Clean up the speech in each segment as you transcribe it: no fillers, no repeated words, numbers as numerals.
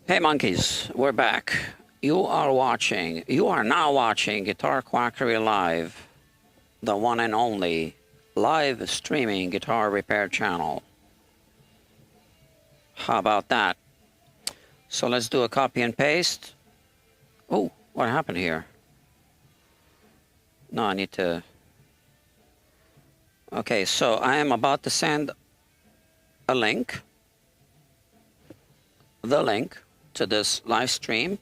Hey monkeys, we're back. You are now watching Guitar Quackery Live, the one and only live streaming guitar repair channel. How about that? So let's do a copy and paste. Oh, what happened here? No, I need to... Okay, so I am about to send a link, the link to this live stream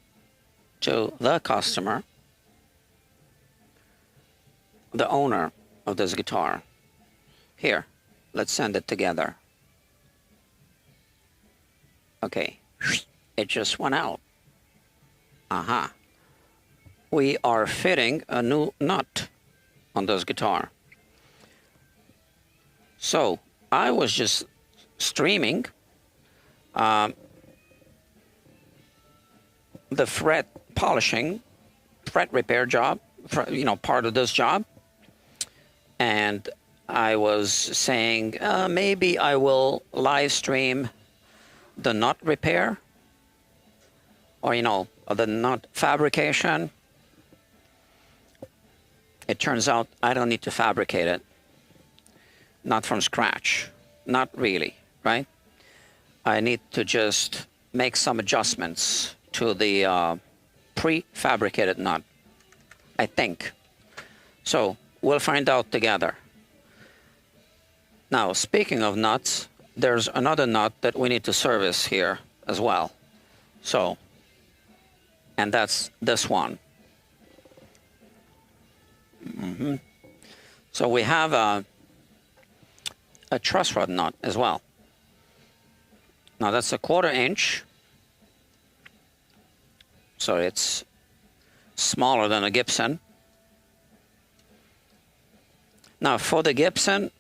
to the customer, the owner of this guitar. Here, let's send it together. Okay, it just went out. Aha. We are fitting a new nut on this guitar. So I was just streaming the fret polishing, fret repair job, part of this job. And I was saying, maybe I will live stream the nut repair or, the nut fabrication. It turns out I don't need to fabricate it. Not from scratch. Not really, right? I need to just make some adjustments to the prefabricated nut, I think. So we'll find out together. Now, speaking of nuts, there's another nut that we need to service here as well. So, and that's this one. So we have a truss rod nut as well. Now that's a 1/4 inch. So it's smaller than a Gibson. Now for the Gibson,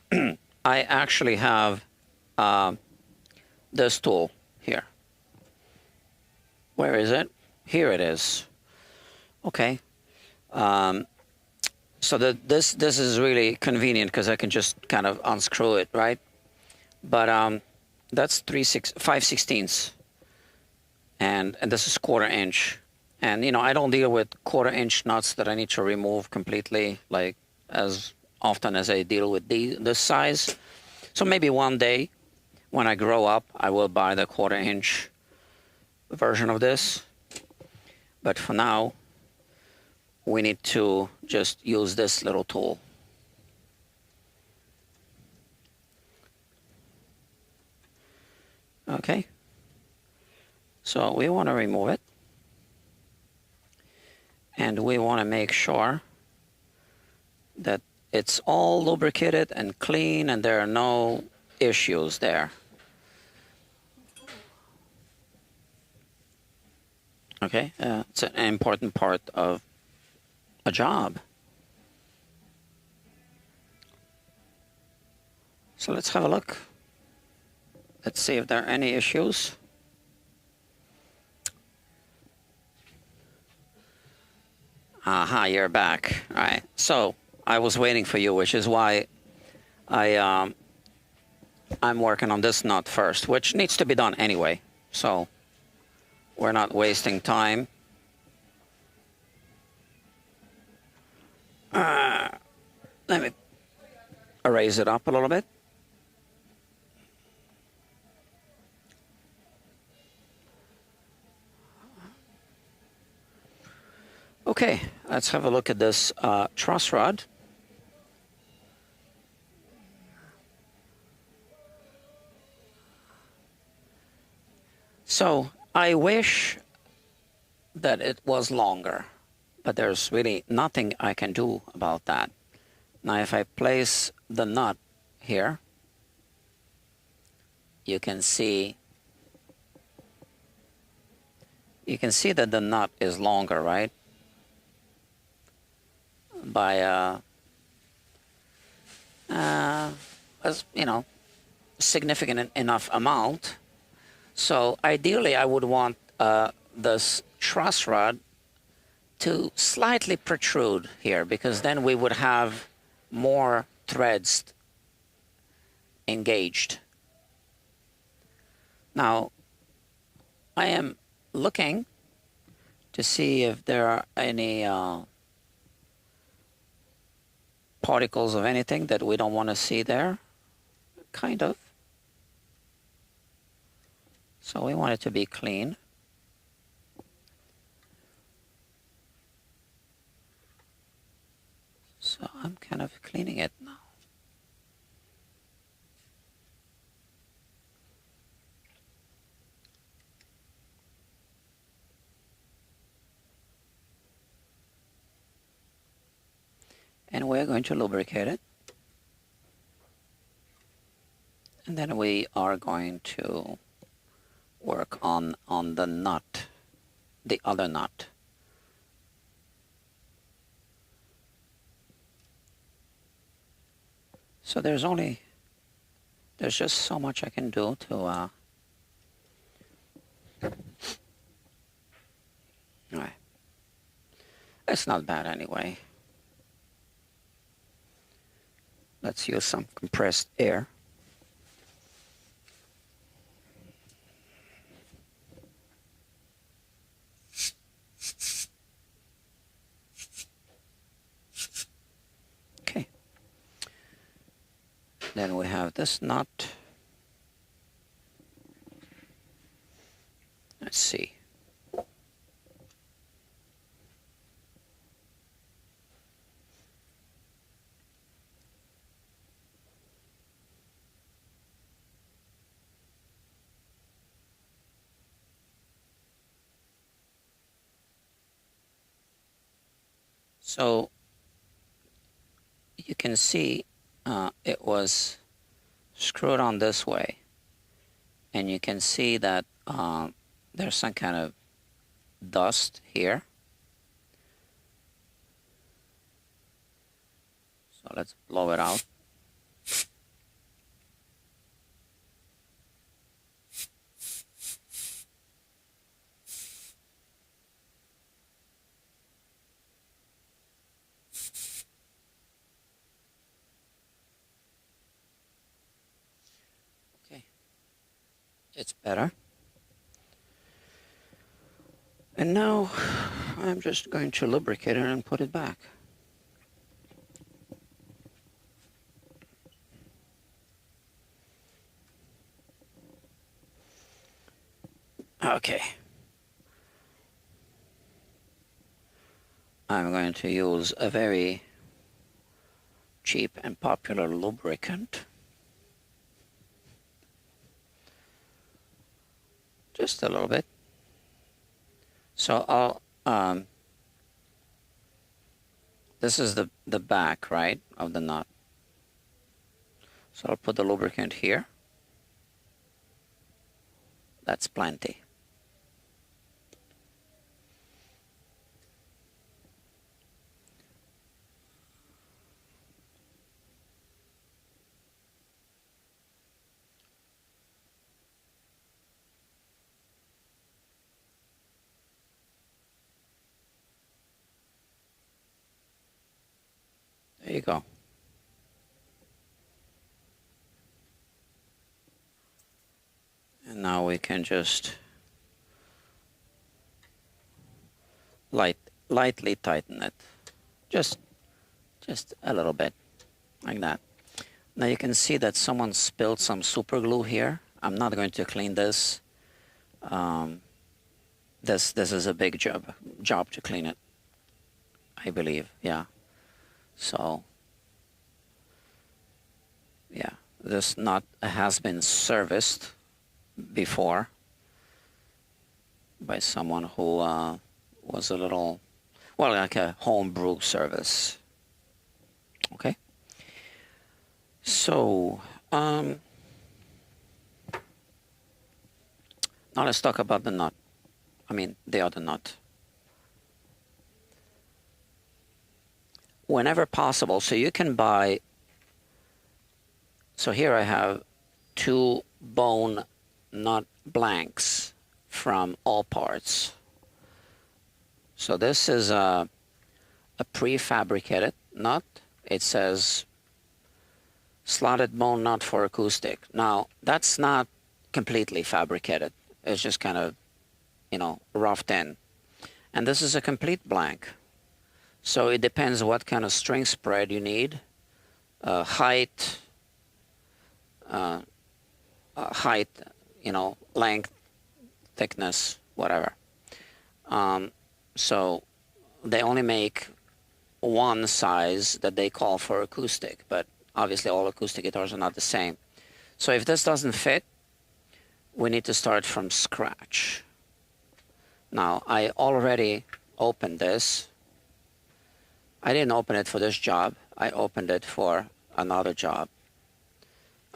I actually have this tool here. Where is it? Here it is. Okay. So this is really convenient because I can just kind of unscrew it, right? But that's 5/16, and this is 1/4 inch. And I don't deal with 1/4 inch nuts that I need to remove completely, like as often as I deal with this size. So maybe one day when I grow up, I will buy the 1/4 inch version of this. But for now, we need to just use this little tool. Okay. So we want to remove it. And we want to make sure that it's all lubricated and clean and there are no issues there. Okay, it's an important part of a job. So let's have a look. Let's see if there are any issues. Aha, you're back. All right. So I was waiting for you, which is why I'm working on this nut first, which needs to be done anyway. So we're not wasting time. Let me erase it up a little bit. Okay, let's have a look at this truss rod. So I wish that it was longer, but there's really nothing I can do about that. Now if I place the nut here, you can see that the nut is longer, right? By significant enough amount. So ideally I would want this truss rod to slightly protrude here, because then we would have more threads engaged. Now I am looking to see if there are any particles of anything that we don't want to see there, kind of. So we want it to be clean. So I'm kind of cleaning it now. And we're going to lubricate it. And then we are going to work on the nut, the other nut. So there's just so much I can do to all right. It's not bad anyway. Let's use some compressed air. Okay. Then we have this nut. Let's see. So you can see it was screwed on this way, and you can see that there's some kind of dust here. So let's blow it out. It's better. And now I'm just going to lubricate it and put it back. Okay. I'm going to use a very cheap and popular lubricant. Just a little bit. So I'll this is the back, right, of the nut. So I'll put the lubricant here. That's plenty. There you go. And now we can just lightly tighten it. Just a little bit, like that. Now you can see that someone spilled some super glue here. I'm not going to clean this. This is a big job to clean it, I believe. Yeah. So yeah, this nut has been serviced before by someone who was a little, well, like a homebrew service. Okay. So now let's talk about the nut. I mean, the other nut. Whenever possible, so you can buy, so here I have 2 bone nut blanks from All Parts. So this is a prefabricated nut. It says slotted bone nut for acoustic. Now, that's not completely fabricated. It's just kind of you know, roughed in. And this is a complete blank. So it depends what kind of string spread you need, height, height, you know, length, thickness, whatever. So they only make one size that they call for acoustic, but obviously all acoustic guitars are not the same. So if this doesn't fit, we need to start from scratch. Now, I already opened this. I didn't open it for this job. I opened it for another job.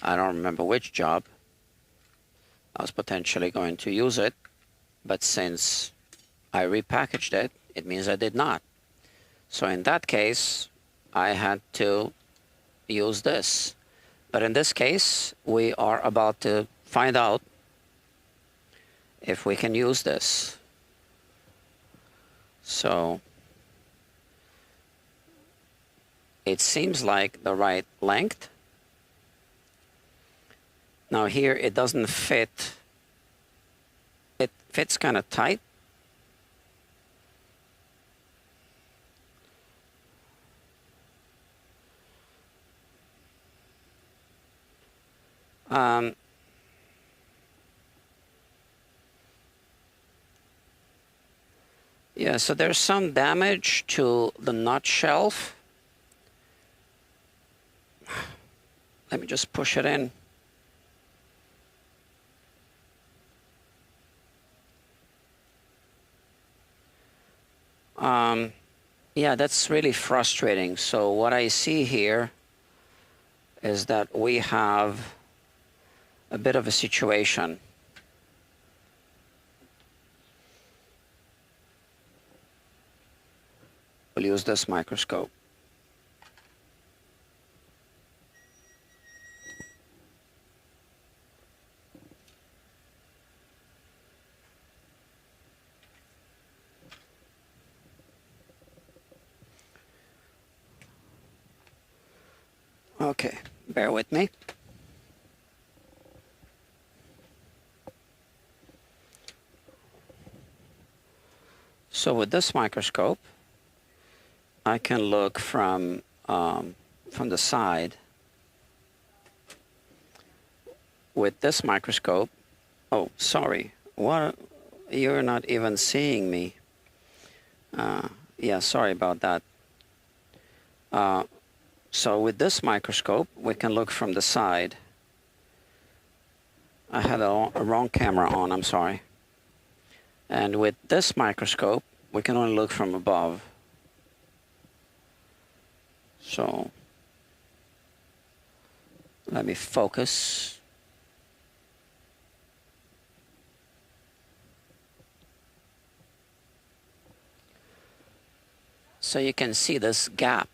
I don't remember which job. I was potentially going to use it, but since I repackaged it, it means I did not. So in that case, I had to use this. But in this case, we are about to find out if we can use this. So it seems like the right length. Now here it doesn't fit. It fits kind of tight. Yeah, so there's some damage to the nut shelf. Let me just push it in. Yeah, that's really frustrating. So what I see here is that we have a bit of a situation. We'll use this microscope. Okay, bear with me. So with this microscope, I can look from the side. With this microscope, oh, sorry, what? You're not even seeing me. Yeah, sorry about that. So with this microscope, we can look from the side. I had a wrong camera on, I'm sorry. And with this microscope, we can only look from above. So let me focus. So you can see this gap.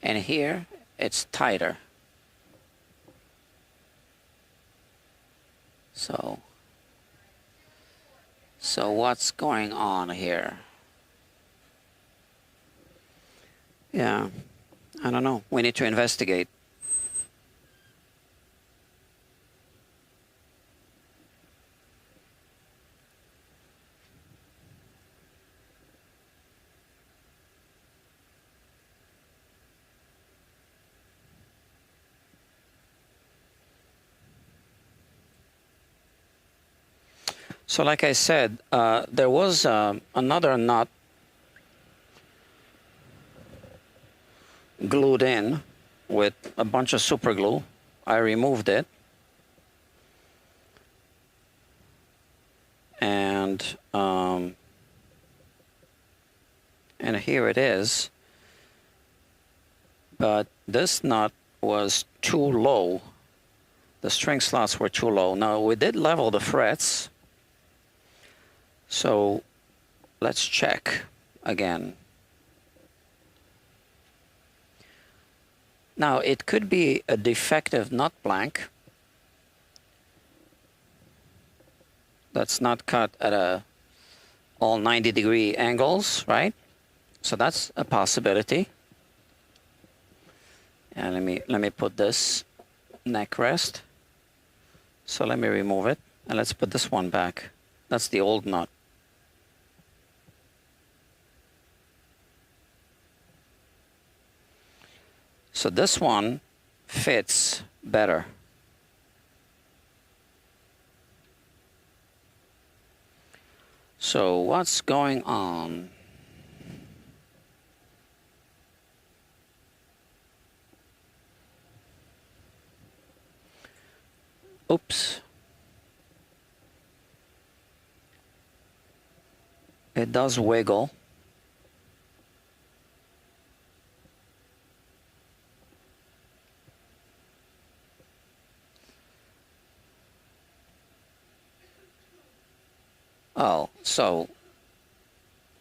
And here it's tighter. So what's going on here? Yeah, I don't know. We need to investigate. So like I said, there was another nut glued in with a bunch of super glue. I removed it. And here it is. But this nut was too low. The string slots were too low. Now we did level the frets. So let's check again. Now it could be a defective nut blank that's not cut at a all 90-degree angles, right? So that's a possibility. And let me put this neck rest. So let me remove it, and let's put this one back. That's the old nut. So this one fits better. So what's going on? Oops. It does wiggle. Oh, so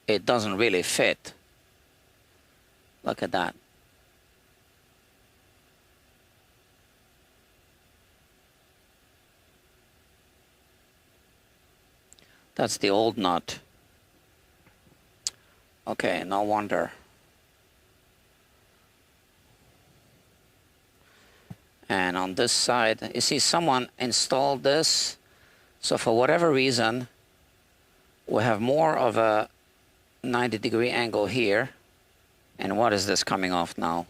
it doesn't really fit. Look at that. That's the old nut. Okay, no wonder. And on this side, you see someone installed this. So for whatever reason, we have more of a 90-degree angle here. And what is this coming off now?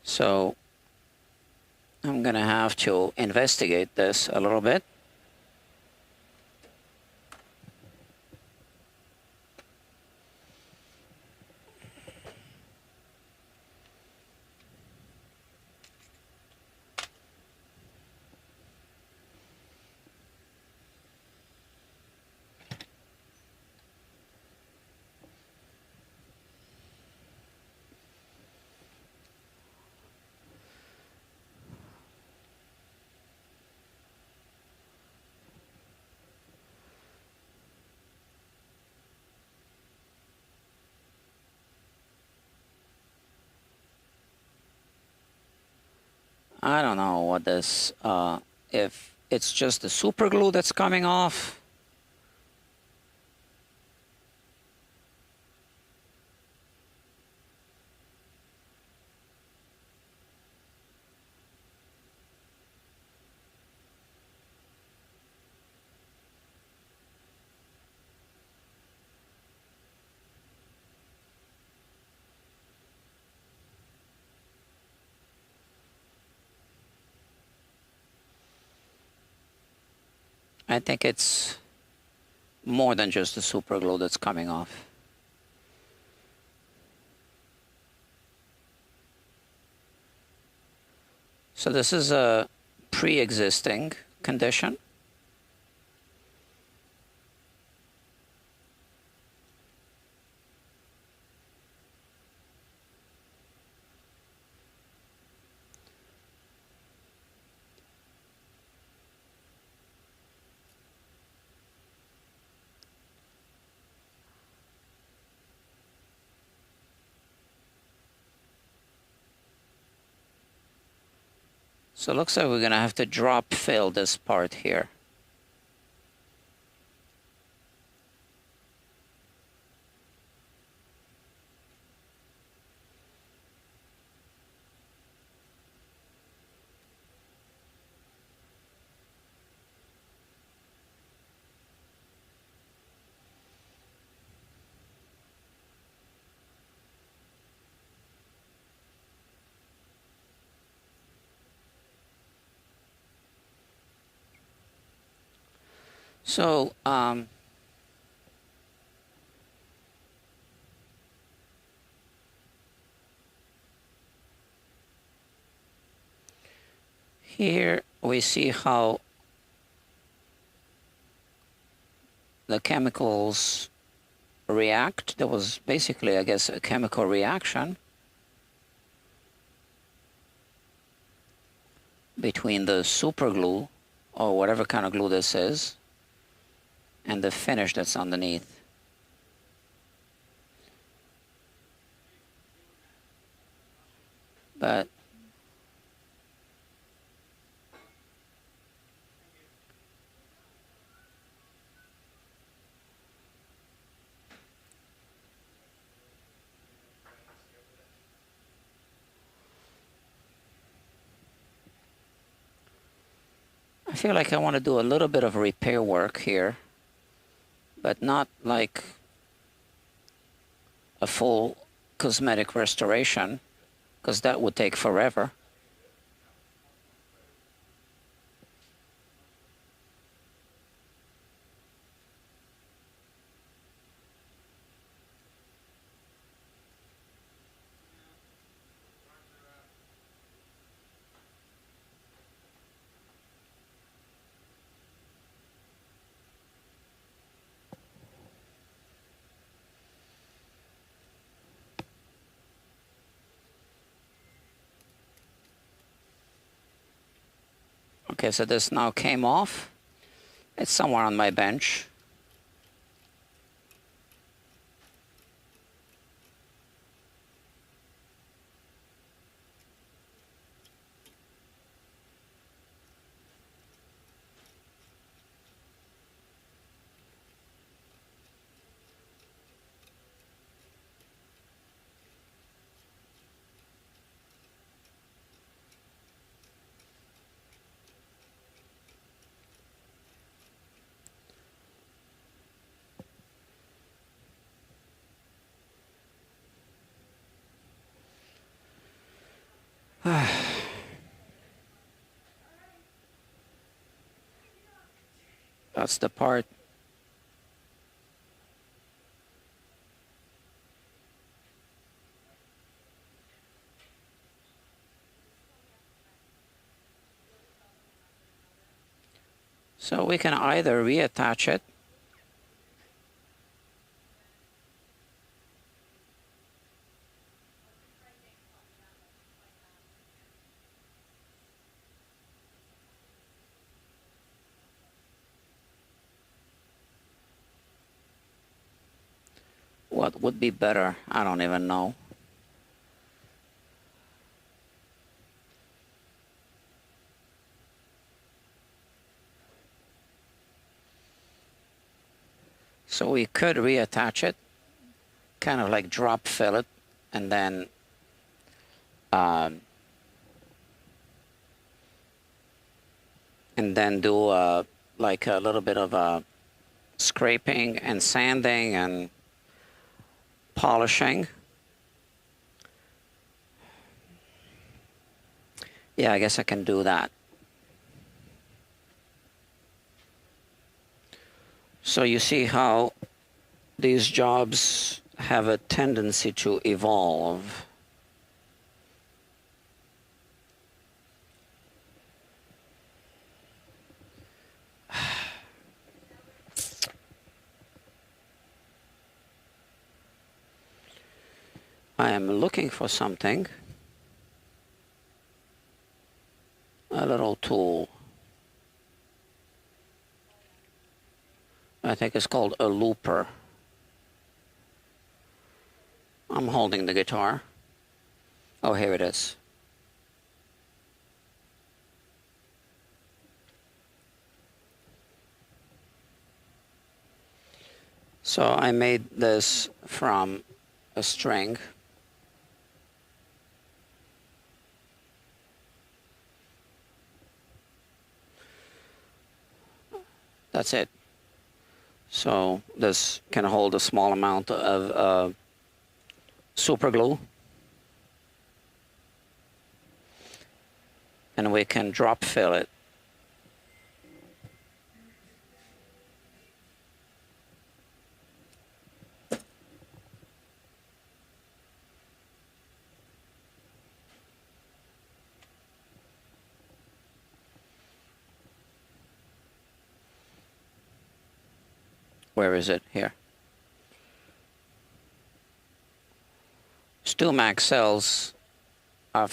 So I'm going to have to investigate this a little bit. I don't know what this, if it's just the super glue that's coming off. I think it's more than just the super glue that's coming off. So this is a pre-existing condition. So it looks like we're going to have to drop fill this part here. So here we see how the chemicals react. There was basically, I guess, a chemical reaction between the super glue or whatever kind of glue this is, and the finish that's underneath. But I feel like I want to do a little bit of repair work here, but not like a full cosmetic restoration, because that would take forever. Okay, so this now came off. It's somewhere on my bench. That's the part. So we can either reattach it, what would be better? I don't even know. So we could reattach it, kind of like drop fill it, and then do like a little bit of scraping and sanding and polishing. Yeah, I guess I can do that. So you see how these jobs have a tendency to evolve. I am looking for something. A little tool. I think it's called a looper. I'm holding the guitar. Oh, here it is. So I made this from a string. That's it. So this can hold a small amount of super glue. And we can drop fill it. Where is it? Here. StewMac sells a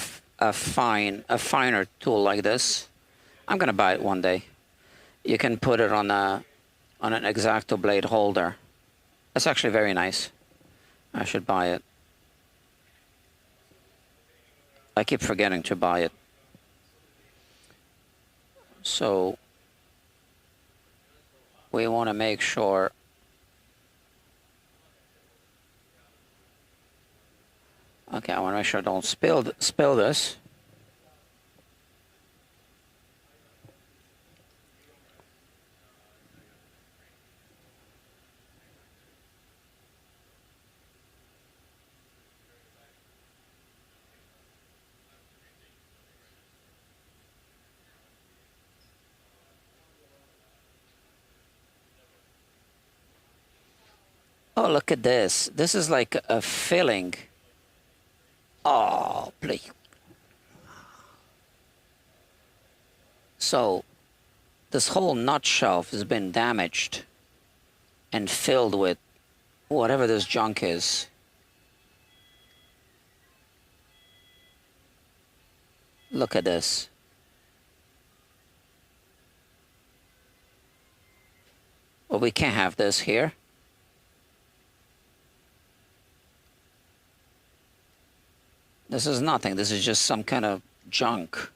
finer tool like this. I'm gonna buy it one day. you can put it on an X-Acto blade holder. That's actually very nice. I should buy it. I keep forgetting to buy it. So we want to make sure okay, I want to make sure I don't spill this. Oh, look at this. This is like a filling. Oh, please. So this whole nut shelf has been damaged and filled with whatever this junk is. Look at this. Well, we can't have this here. This is nothing. This is just some kind of junk.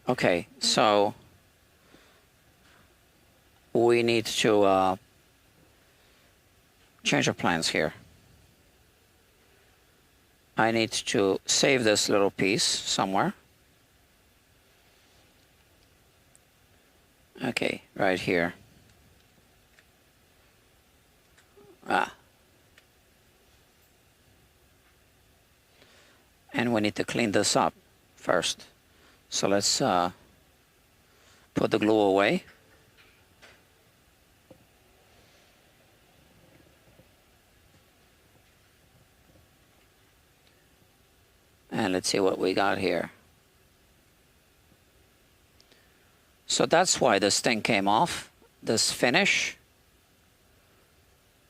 Okay, so we need to change our plans here. I need to save this little piece somewhere. Okay, right here. And we need to clean this up first. So let's put the glue away. And let's see what we got here. So that's why this thing came off, this finish.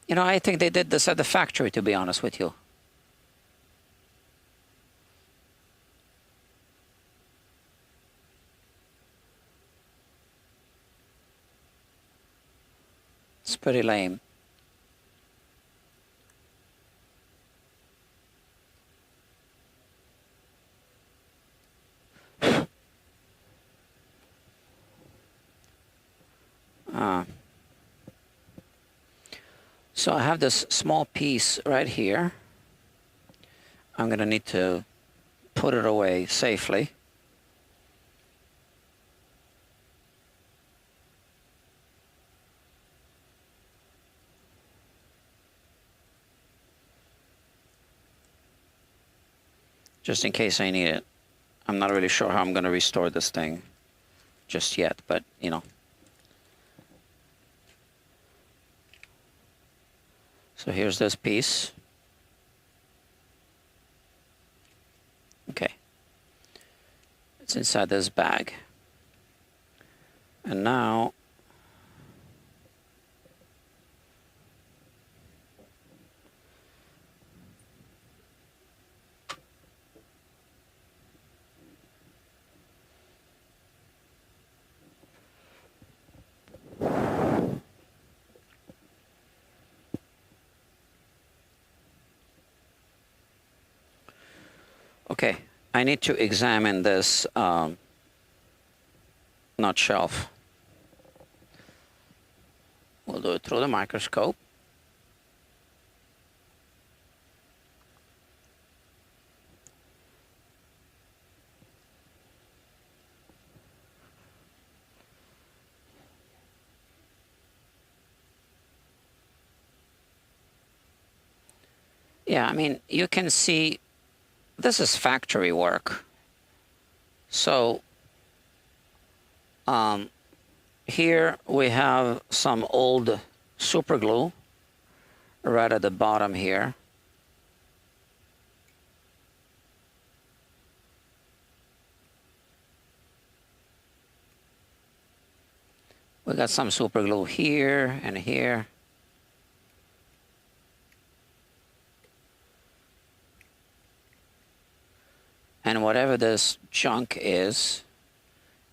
You know, I think they did this at the factory, to be honest with you. It's pretty lame. So I have this small piece right here. I'm going to need to put it away safely. Just in case I need it. I'm not really sure how I'm going to restore this thing just yet, but you know. So here's this piece. Okay. It's inside this bag. And now okay, I need to examine this nut shelf. We'll do it through the microscope. Yeah, I mean, you can see this is factory work. So here we have some old super glue right at the bottom here. We got some super glue here and here. And whatever this junk is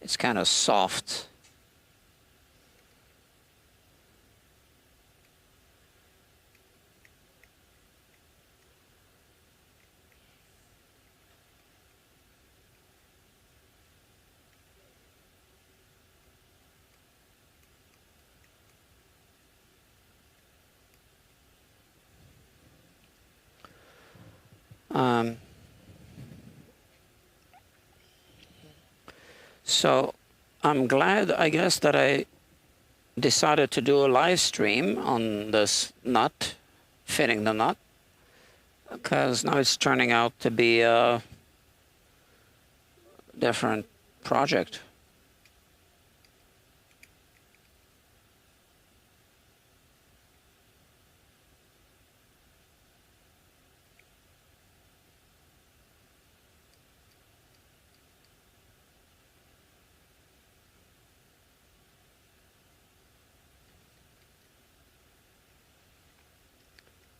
It's kind of soft. So I'm glad, I guess, that I decided to do a live stream on this nut, fitting the nut, because now it's turning out to be a different project.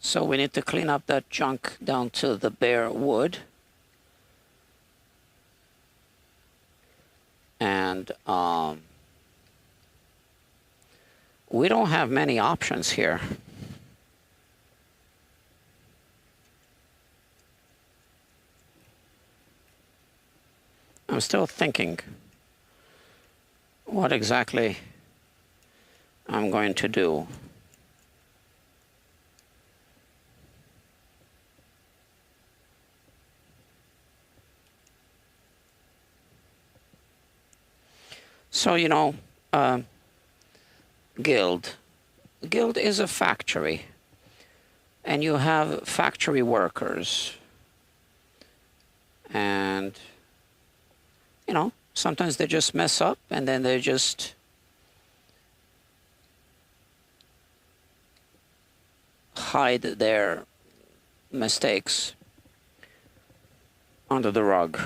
So we need to clean up that junk down to the bare wood. And we don't have many options here. I'm still thinking what exactly I'm going to do. So, you know, Guild is a factory, and you have factory workers, and, you know, sometimes they just mess up, and then they just hide their mistakes under the rug.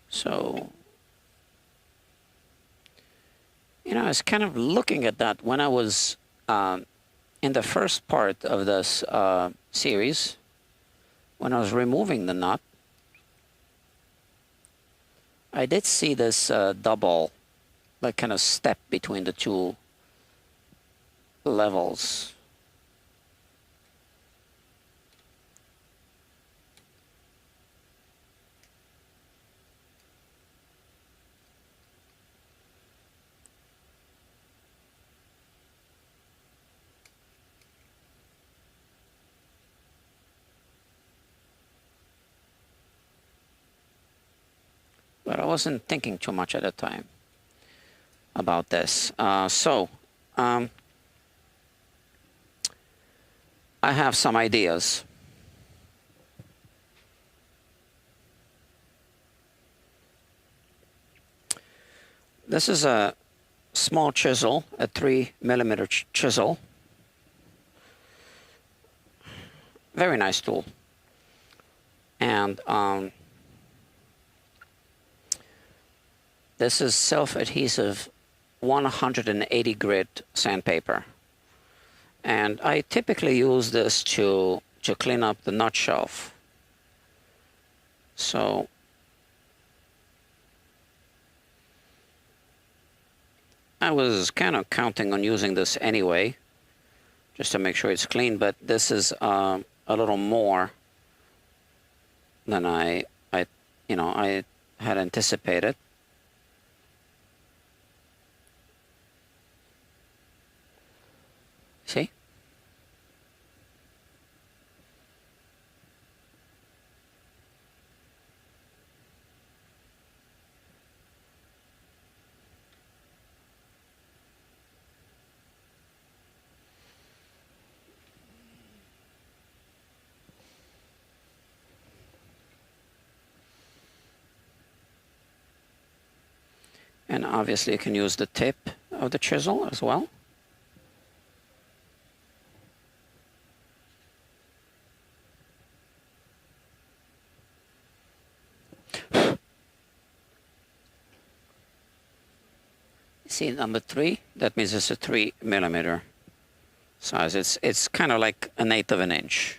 So, you know, I was kind of looking at that when I was in the first part of this series, when I was removing the nut. I did see this double, like, kind of step between the two levels. But I wasn't thinking too much at the time about this. I have some ideas. This is a small chisel, a 3mm chisel. Very nice tool. And this is self-adhesive 180 grit sandpaper. And I typically use this to clean up the nut shelf. So I was kind of counting on using this anyway, just to make sure it's clean, but this is a little more than I had anticipated. See? And obviously you can use the tip of the chisel as well. See number 3? That means it's a 3mm size. It's kind of like 1/8 of an inch.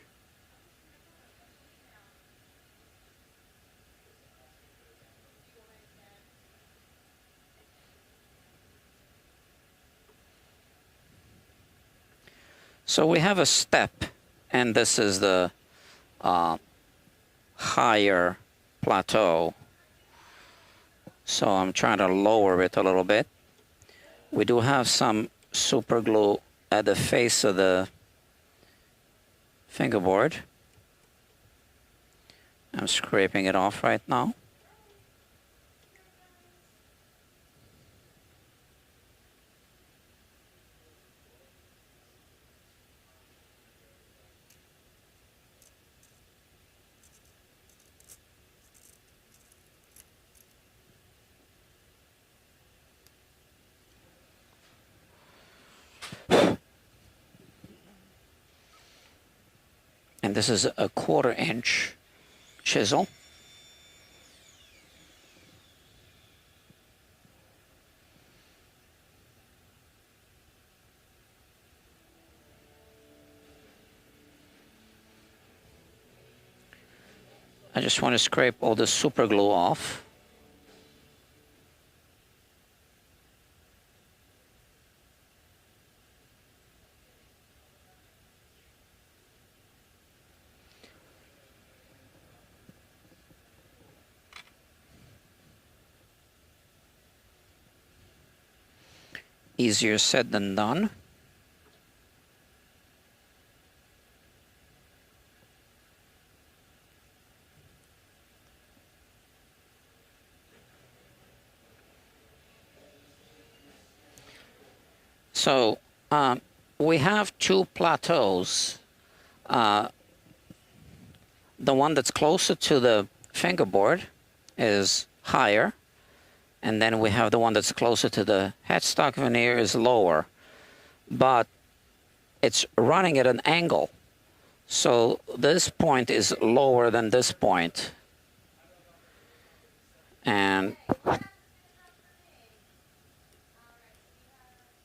So we have a step, and this is the higher plateau. So I'm trying to lower it a little bit. We do have some super glue at the face of the fingerboard. I'm scraping it off right now. And this is a 1/4 inch chisel. I just want to scrape all the super glue off. Easier said than done. So we have two plateaus. The one that's closer to the fingerboard is higher, and then we have the one that's closer to the headstock veneer is lower, but it's running at an angle. So this point is lower than this point. And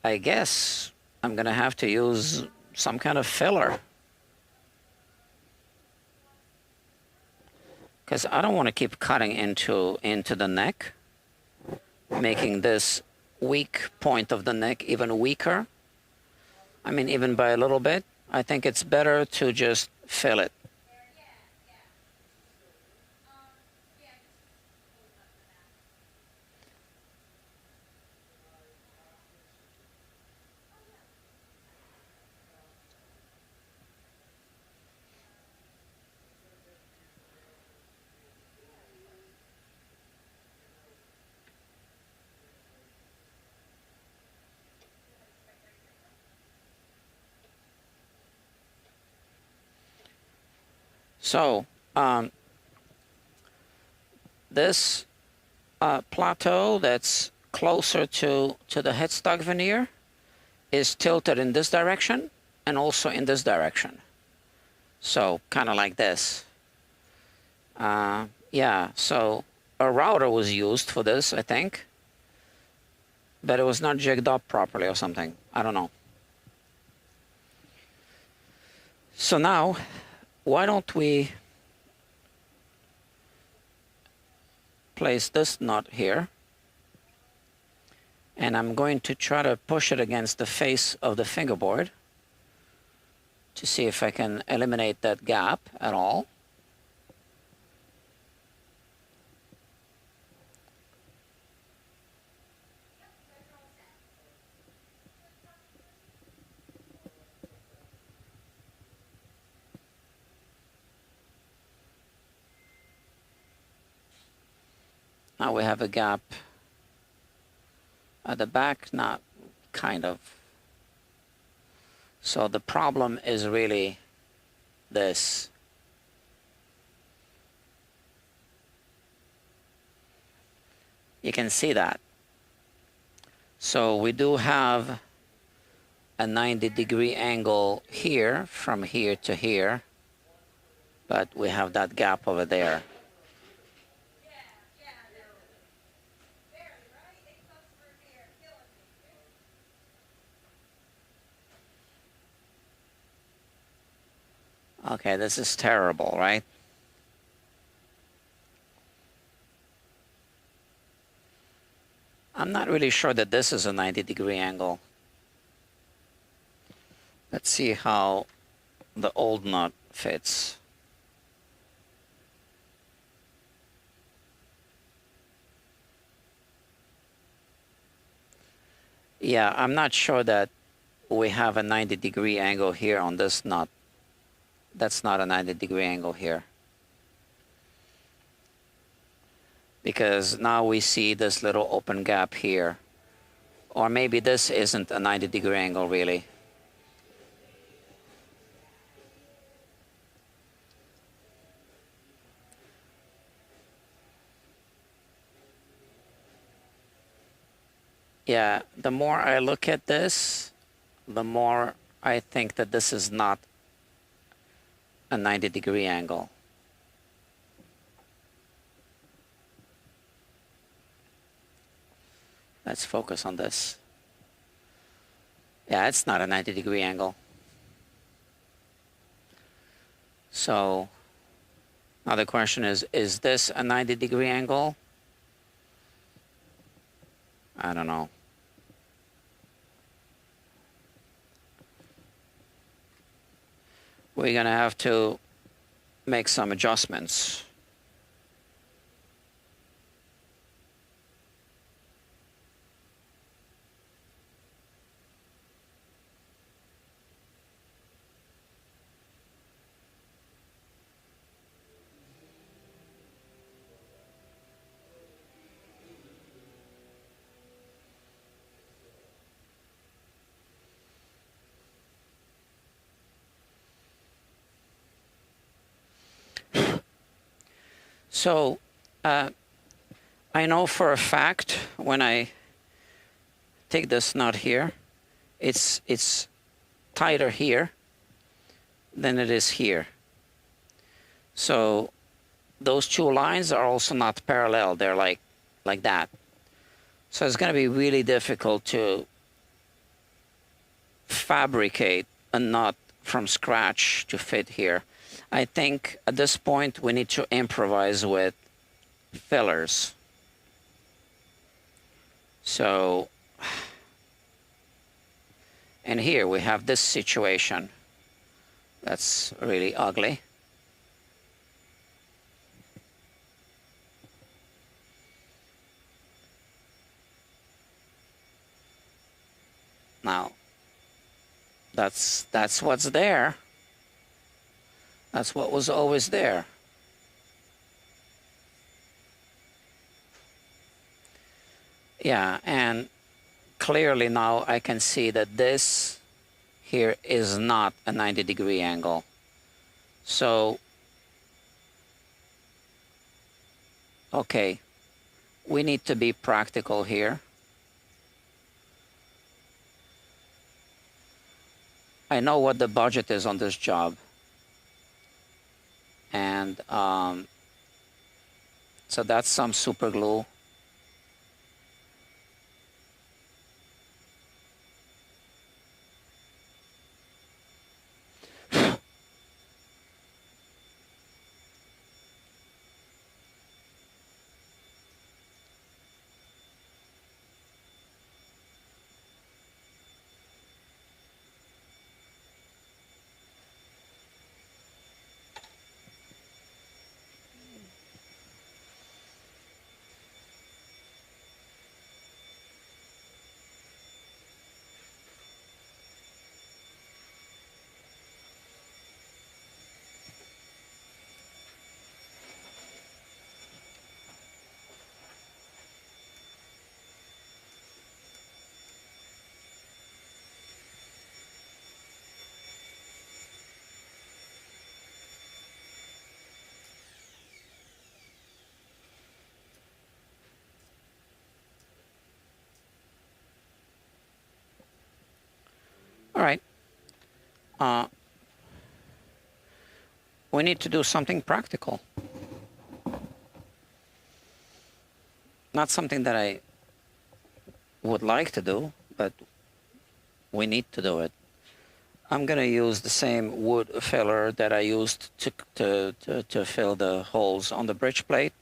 I guess I'm going to have to use some kind of filler, because I don't want to keep cutting into the neck, making this weak point of the neck even weaker. I mean, even by a little bit. I think it's better to just fill it. So this plateau that's closer to the headstock veneer is tilted in this direction and also in this direction. So kind of like this. Yeah, so a router was used for this, I think, but it was not jigged up properly or something. I don't know. So now, why don't we place this nut here, and I'm going to try to push it against the face of the fingerboard to see if I can eliminate that gap at all. Now we have a gap at the back, not kind of. So the problem is really this. You can see that. So we do have a 90-degree angle here from here to here, but we have that gap over there. Okay, this is terrible, right? I'm not really sure that this is a 90-degree angle. Let's see how the old nut fits. Yeah, I'm not sure that we have a 90-degree angle here on this nut. That's not a 90-degree angle here. Because now we see this little open gap here. Or maybe this isn't a 90-degree angle really. Yeah, the more I look at this, the more I think that this is not a 90-degree angle. Let's focus on this. Yeah, it's not a 90-degree angle. So now the question is this a 90-degree angle? I don't know. We're gonna have to make some adjustments. So I know for a fact when I take this nut here, it's tighter here than it is here. So those two lines are also not parallel. They're like that. So it's going to be really difficult to fabricate a nut from scratch to fit here. I think at this point we need to improvise with fillers. So, and here we have this situation. That's really ugly. Now, that's what's there. That's what was always there. Yeah, and clearly now I can see that this here is not a 90-degree angle. So, okay, we need to be practical here. I know what the budget is on this job. And so that's some super glue. All right. We need to do something practical. Not something that I would like to do, but we need to do it. I'm going to use the same wood filler that I used to fill the holes on the bridge plate.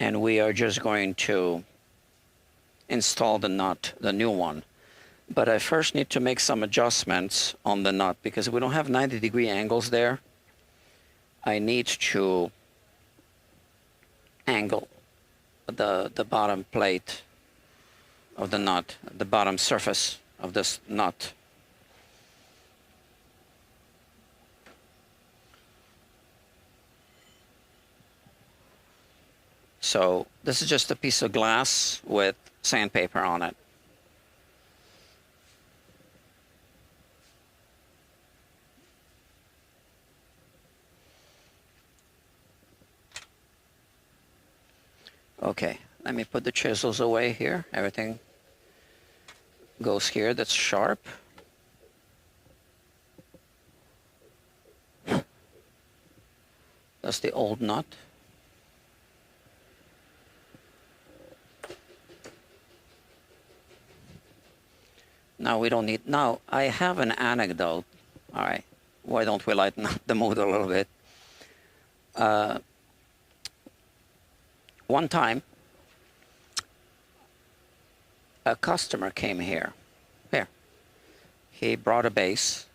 And we are just going to install the nut, the new one. But I first need to make some adjustments on the nut because we don't have 90-degree angles there. I need to angle the bottom plate of the nut, the bottom surface of this nut. So this is just a piece of glass with sandpaper on it. Okay, let me put the chisels away here. Everything goes here that's sharp. That's the old nut. Now we don't need, now I have an anecdote. All right, why don't we lighten up the mood a little bit? One time, a customer came here. He brought a bass,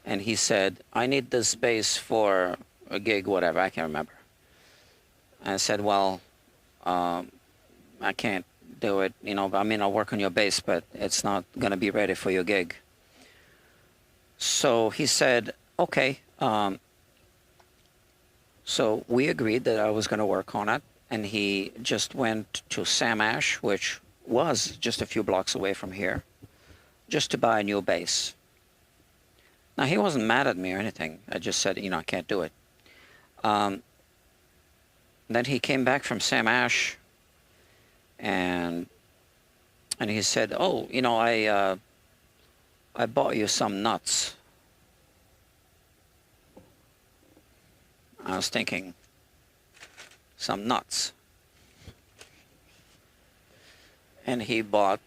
and he said, I need this bass for a gig, whatever, I can't remember. And I said, well, I can't do it, you know, I mean, I'll work on your bass, but it's not going to be ready for your gig. So he said, okay. So we agreed that I was going to work on it, and he just went to Sam Ash, which was just a few blocks away from here, just to buy a new bass. Now, he wasn't mad at me or anything. I just said, you know, I can't do it. Then he came back from Sam Ash, and he said, oh, you know, I bought you some nuts. I was thinking, some nuts. And he bought,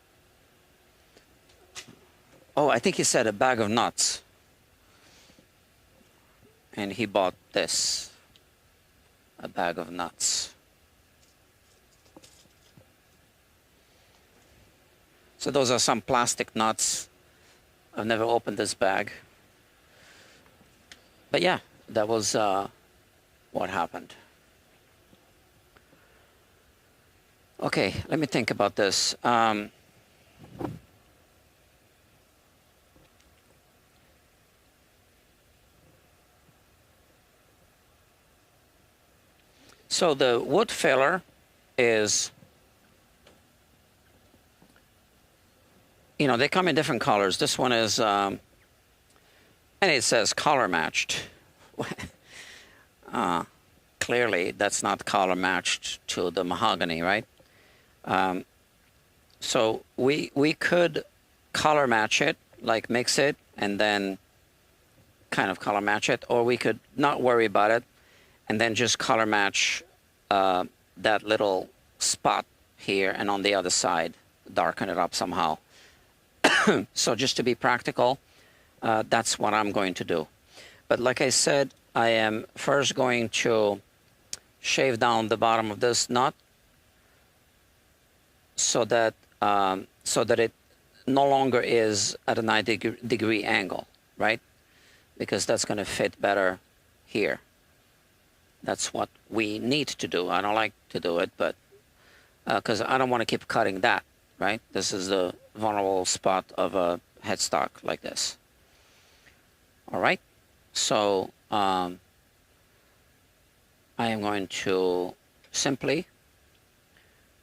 oh, I think he said a bag of nuts. And he bought this, a bag of nuts. So those are some plastic nuts. I've never opened this bag. But yeah, that was what happened. Okay, let me think about this. So the wood filler is, you know, they come in different colors. This one is, and it says color matched. Clearly, that's not color matched to the mahogany, right? So we could color match it, like mix it, and then kind of color match it, or we could not worry about it, and then just color match that little spot here and on the other side, darken it up somehow. So just to be practical, that's what I'm going to do. But like I said, I am first going to shave down the bottom of this nut so that it no longer is at a 90-degree angle, right? Because that's going to fit better here. That's what we need to do. I don't like to do it, but because I don't want to keep cutting that, right? This is the vulnerable spot of a headstock like this. All right, so I am going to simply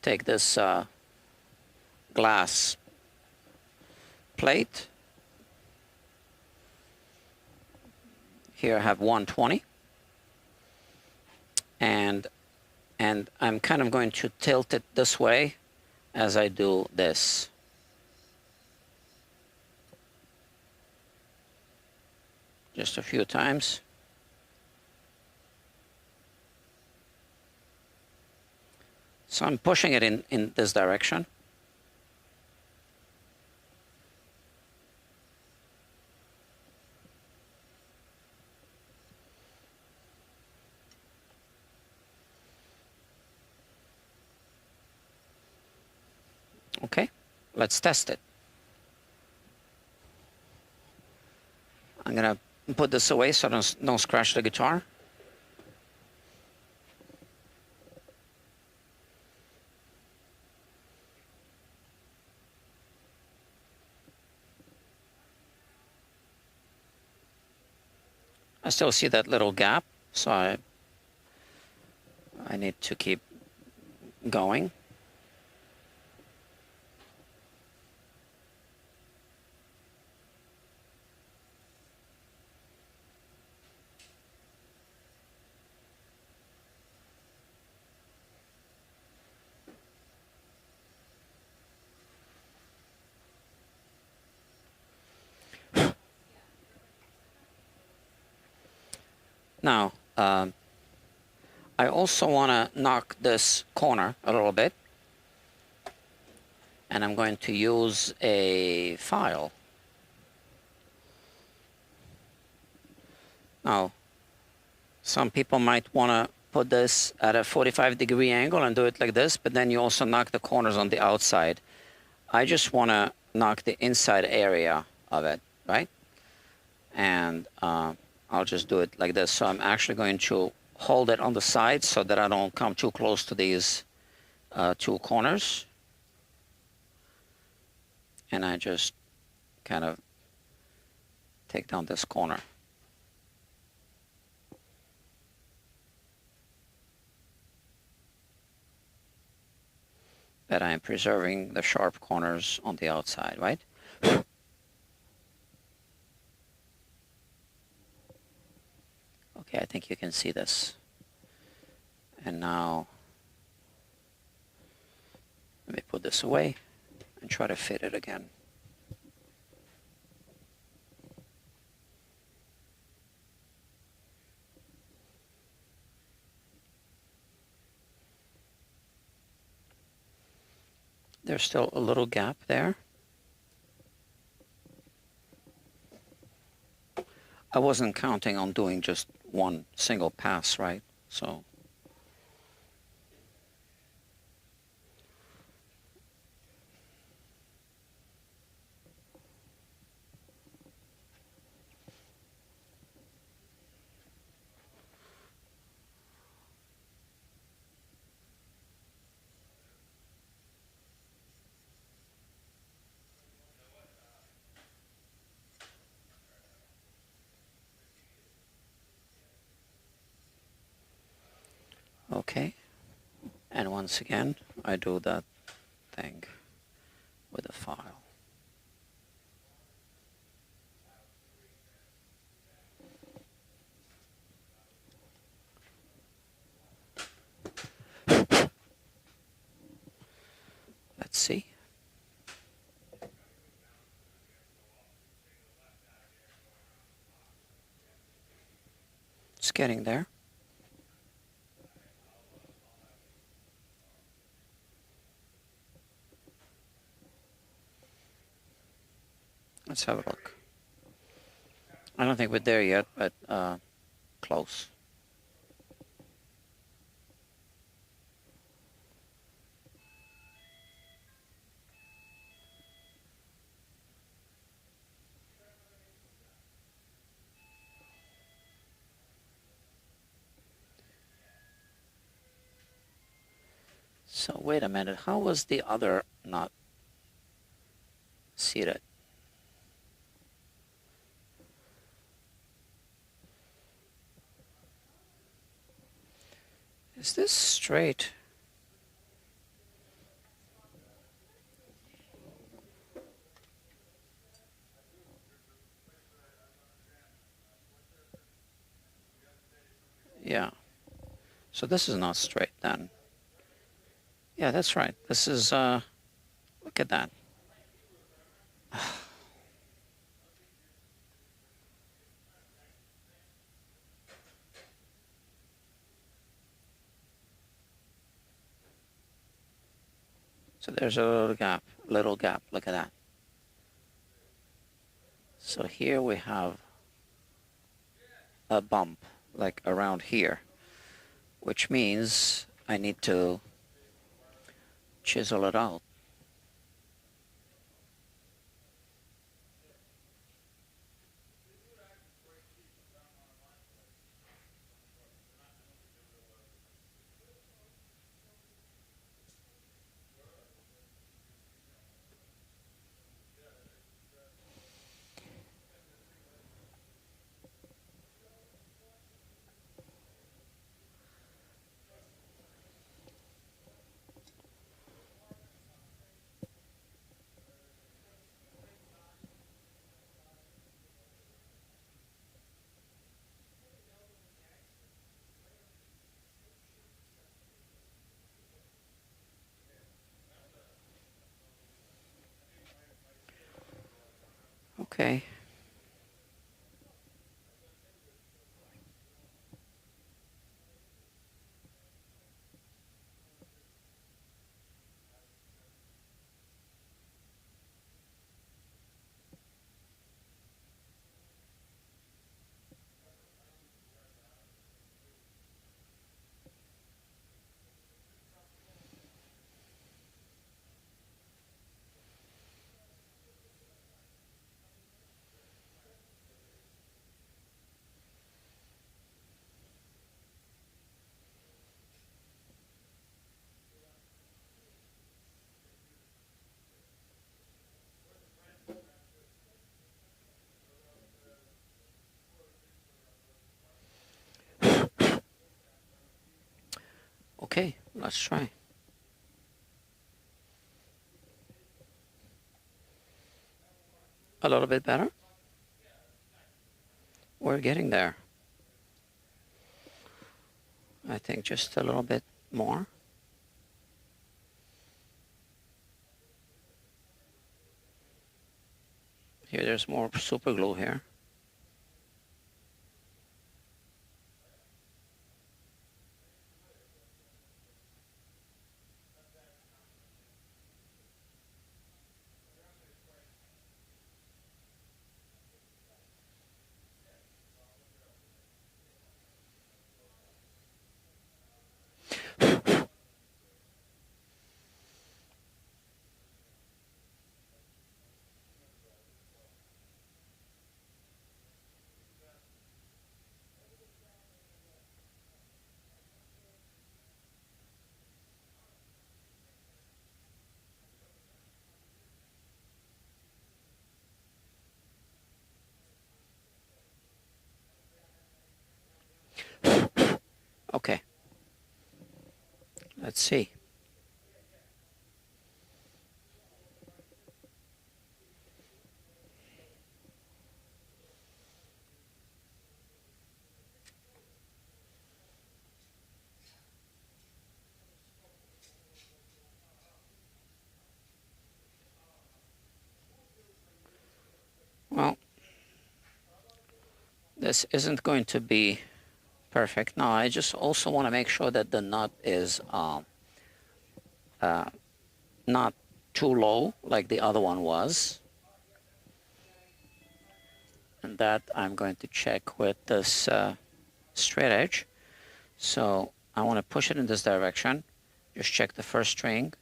take this glass plate. Here I have 120. And I'm kind of going to tilt it this way as I do this. Just a few times. So I'm pushing it in this direction. Okay, let's test it. put this away so I don't scratch the guitar. I still see that little gap, so I need to keep going. Now, I also want to knock this corner a little bit, and I'm going to use a file. Now, some people might want to put this at a 45-degree angle and do it like this, but then you also knock the corners on the outside. I just want to knock the inside area of it, right? And I'll just do it like this. So I'm actually going to hold it on the side so that I don't come too close to these two corners. And I just kind of take down this corner. But I'm preserving the sharp corners on the outside, right? Okay, I think you can see this. And now, let me put this away and try to fit it again. There's still a little gap there. I wasn't counting on doing just one single pass, right? So okay, and once again, I do that thing with a file. Let's see. It's getting there. Let's have a look. I don't think we're there yet, but close. So wait a minute, how was the other not seated? Is this straight? Yeah. So this is not straight then. Yeah, that's right. This is, look at that. So there's a little gap, look at that. So here we have a bump, like around here, which means I need to chisel it out. Okay. Okay, let's try. A little bit better. We're getting there. I think just a little bit more. Here, there's more super glue here. Okay, let's see. Well, this isn't going to be perfect. Now, I just also want to make sure that the nut is not too low like the other one was. And that I'm going to check with this straight edge. So I want to push it in this direction. Just check the first string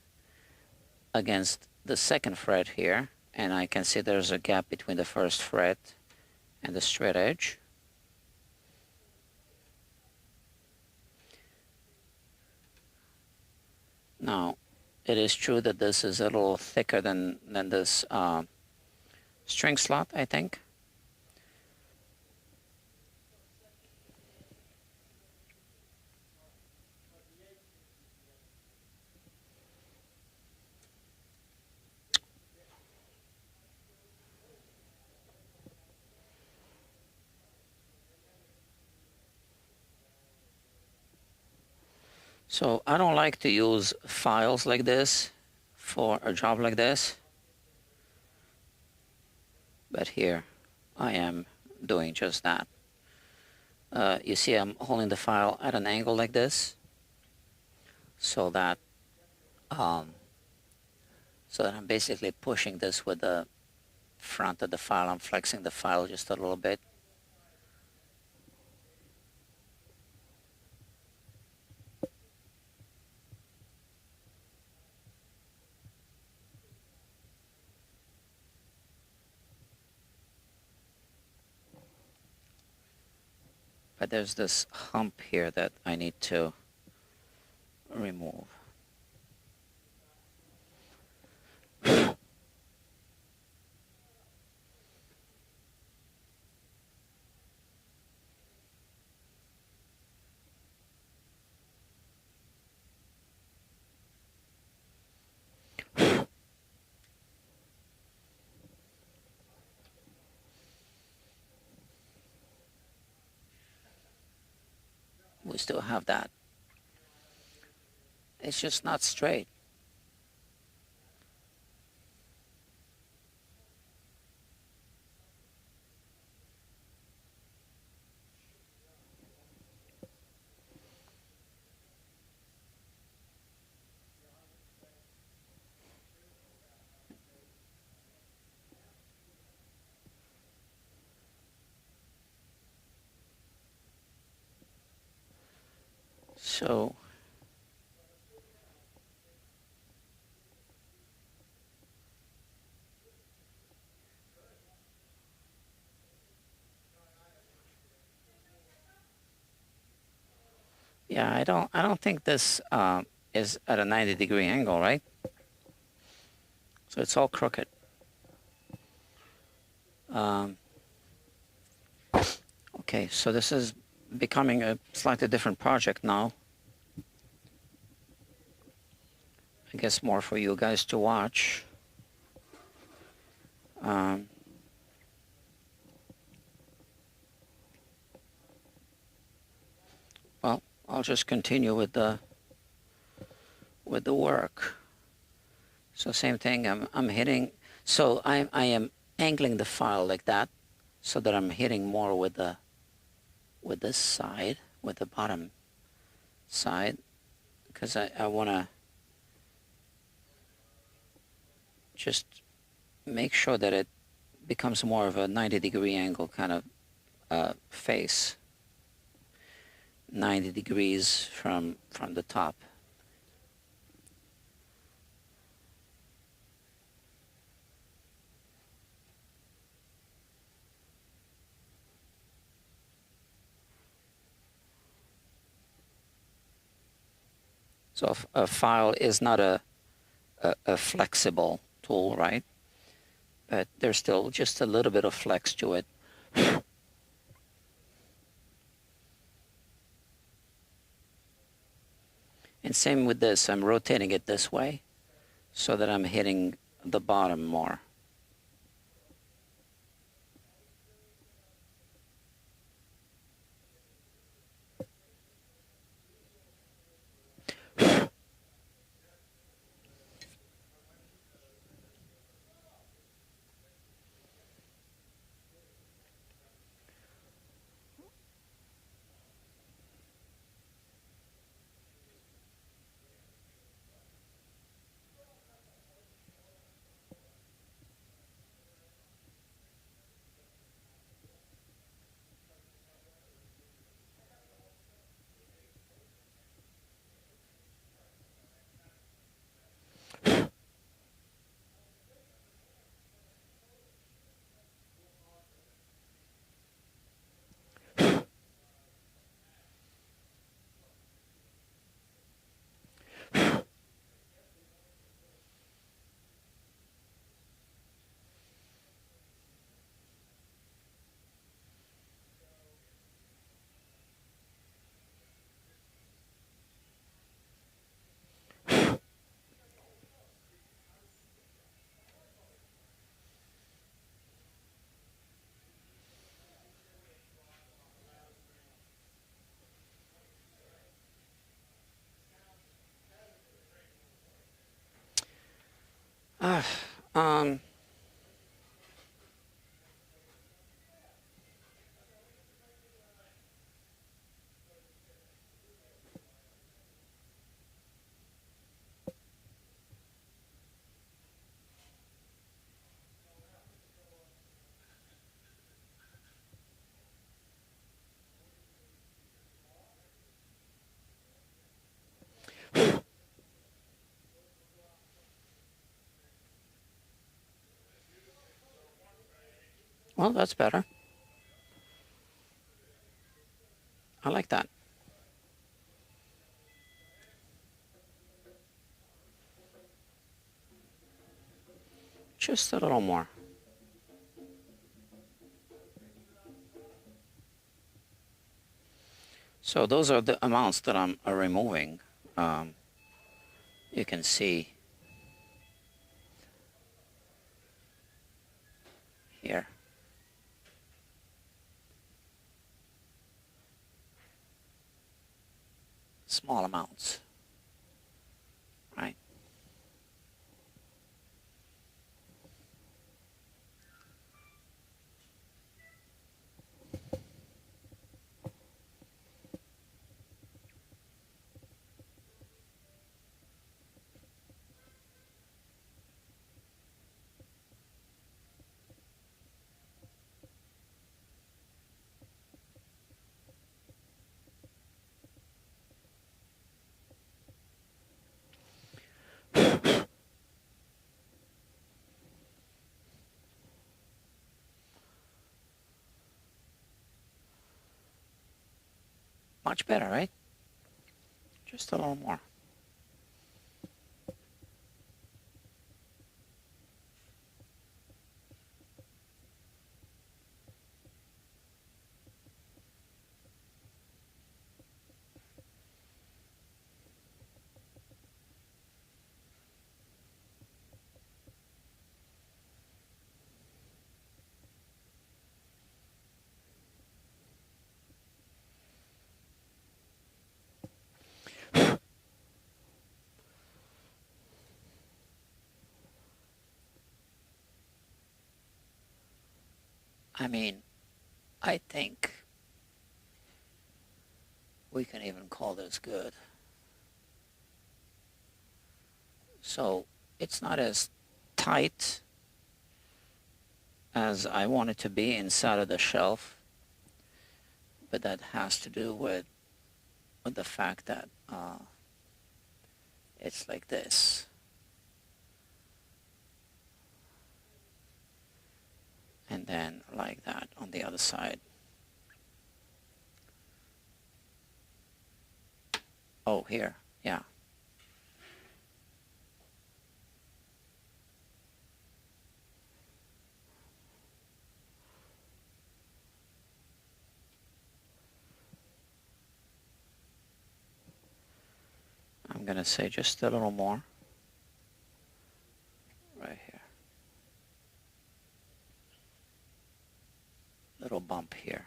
against the second fret here. And I can see there's a gap between the first fret and the straight edge. Now, it is true that this is a little thicker than this string slot, I think. So I don't like to use files like this for a job like this, but here I am doing just that. You see I'm holding the file at an angle like this so that I'm basically pushing this with the front of the file. I'm flexing the file just a little bit. But there's this hump here that I need to remove. We still have that. It's just not straight. So yeah, I don't think this is at a 90-degree angle, right? So it's all crooked. Um, okay, so this is becoming a slightly different project now. I guess more for you guys to watch. Um, well, I'll just continue with the work. So same thing. I'm hitting. So I am angling the file like that, so that I'm hitting more with this side, with the bottom side, because I want to just make sure that it becomes more of a 90-degree angle kind of face. 90 degrees from the top. So a file is not a flexible tool, right? But there's still just a little bit of flex to it. And same with this, I'm rotating it this way so that I'm hitting the bottom more. Um, well, that's better. I like that. Just a little more. So those are the amounts that I'm removing. You can see here. Small amounts, right? Much better, right? Just a little more. I mean, I think we can even call this good. So it's not as tight as I want it to be inside of the shelf, but that has to do with the fact that it's like this. And then like that on the other side. Oh, here, yeah. I'm gonna say just a little more right here. Little bump here.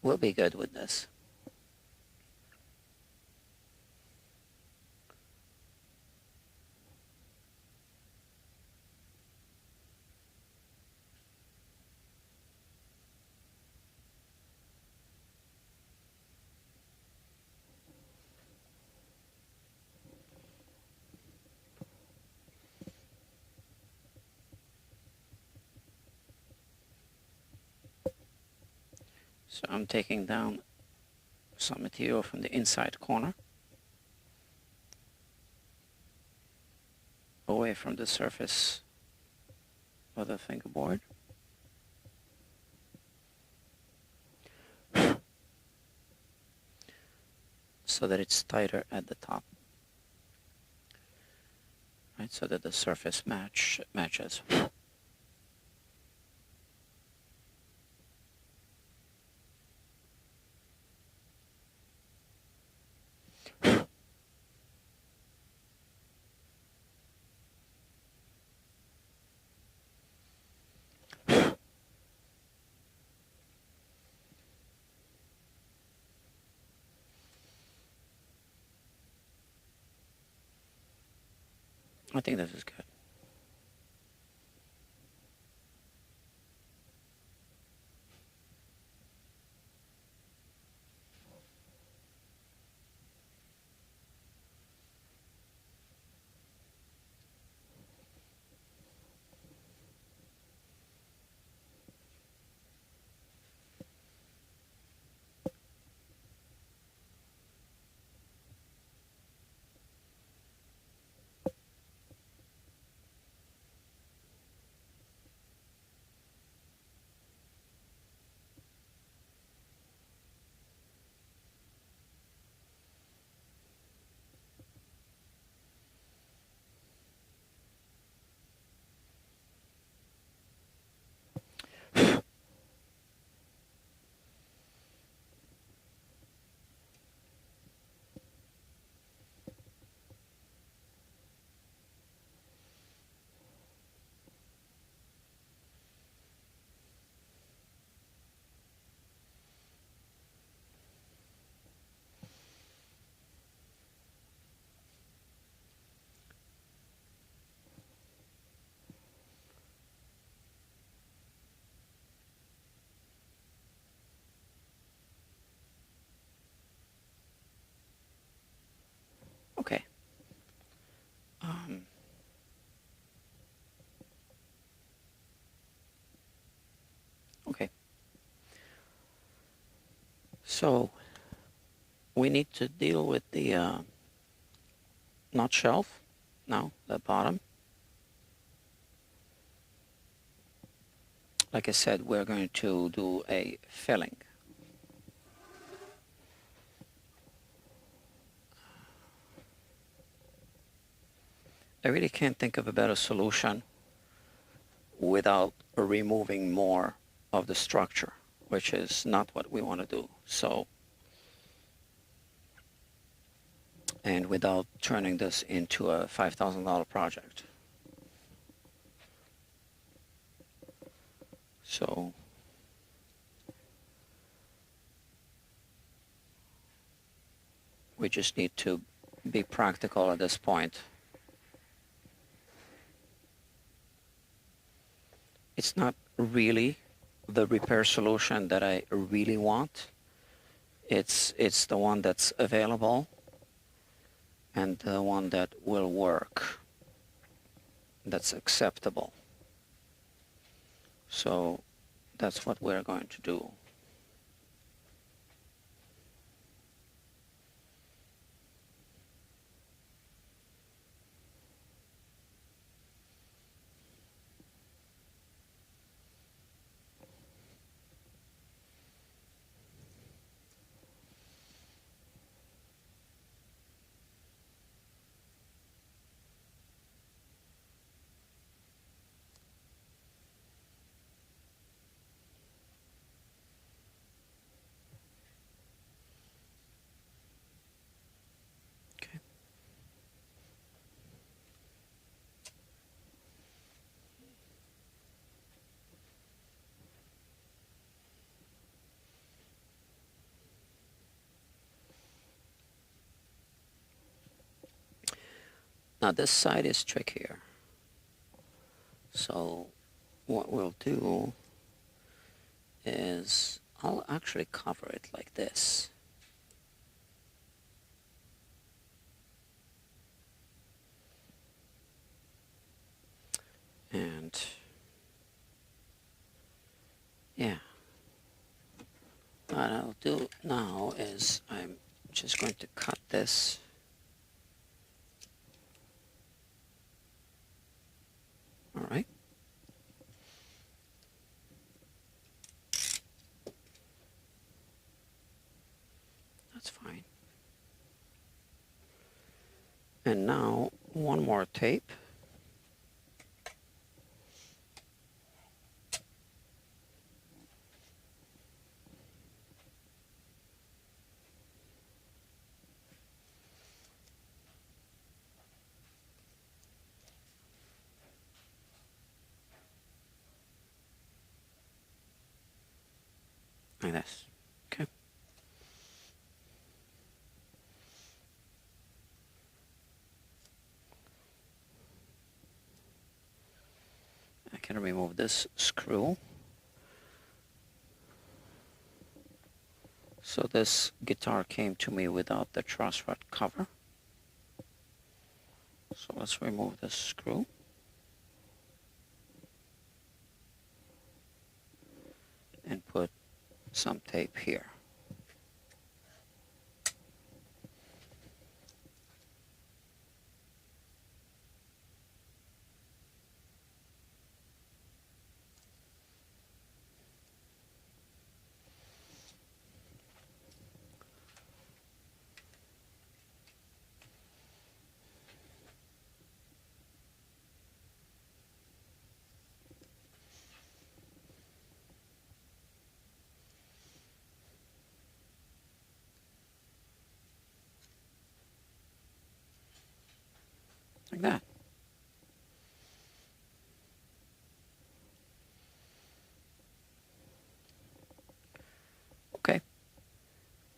We'll be good with this. So I'm taking down some material from the inside corner away from the surface of the fingerboard. So that it's tighter at the top. Right, so that the surface matches. I think this is good. So we need to deal with the nut shelf now, the bottom. Like I said, we're going to do a filling. I really can't think of a better solution without removing more of the structure, which is not what we want to do. So, and without turning this into a $5,000 project. So we just need to be practical at this point. It's not really the repair solution that I really want. It's the one that's available and the one that will work, that's acceptable. So that's what we're going to do. Okay. Now this side is trickier. So what we'll do is I'll actually cover it like this. And yeah, what I'll do now is I'm just going to cut this. All right. That's fine. And now one more tape. Like this. Okay. I can remove this screw. So this guitar came to me without the truss rod cover. So let's remove this screw. And put some tape here. Like that. Okay.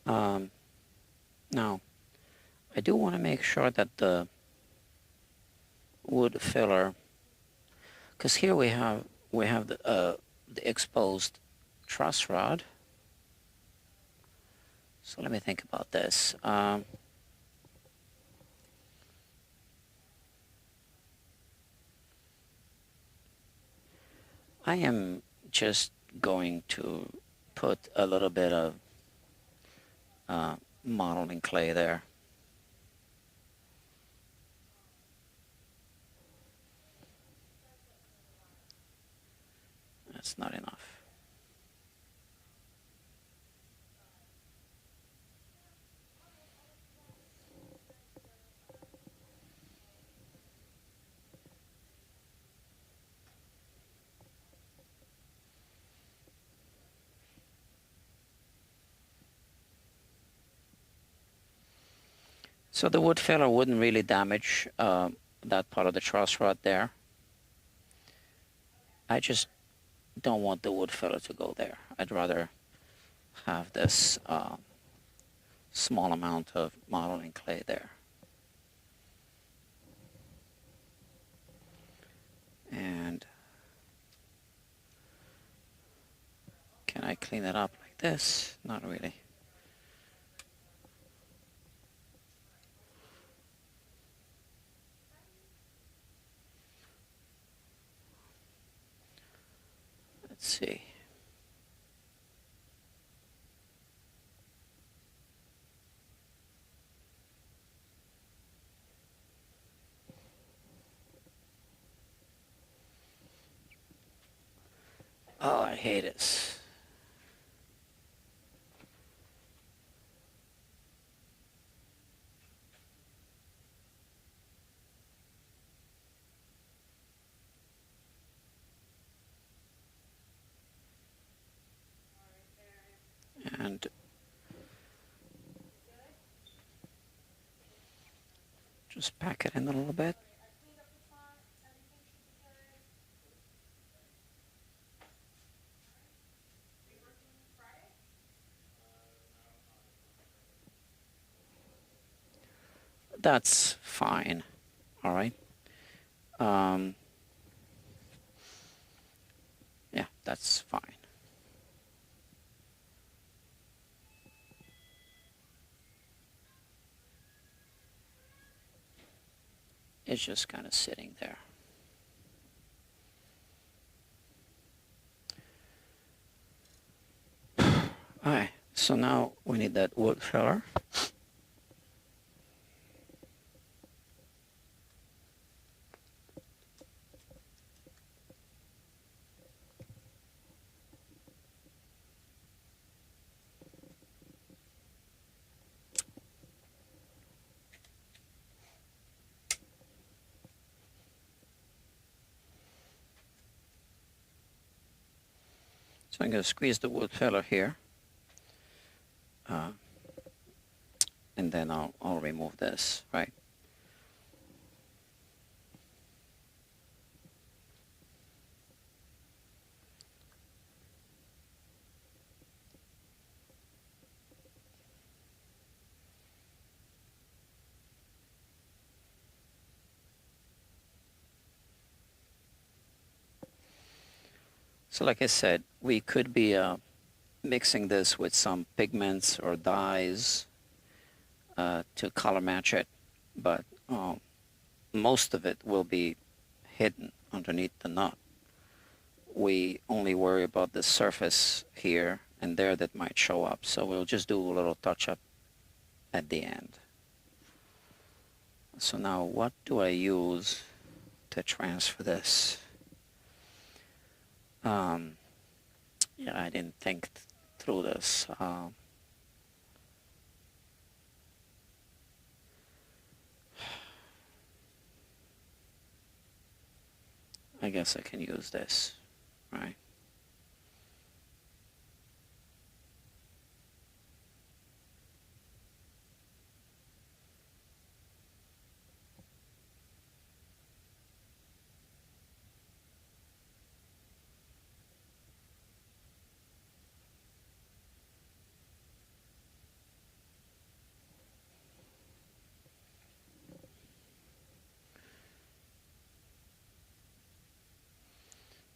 Now, I do want to make sure that the wood filler, because here we have the exposed truss rod. So let me think about this. I am just going to put a little bit of modeling clay there. That's not enough. So the wood filler wouldn't really damage that part of the truss rod there. I just don't want the wood filler to go there. I'd rather have this small amount of modeling clay there. And can I clean it up like this? Not really. Let's see. Oh, I hate this. And just pack it in a little bit. That's fine. All right. Yeah, that's fine. It's just kind of sitting there. All right, so now we need that wood filler. So I'm going to squeeze the wood filler here. And then I'll remove this, right? So like I said, we could be mixing this with some pigments or dyes to color match it, but most of it will be hidden underneath the nut. We only worry about the surface here and there that might show up, so we'll just do a little touch-up at the end. So now what do I use to transfer this? Yeah, I didn't think through this. I guess I can use this, right?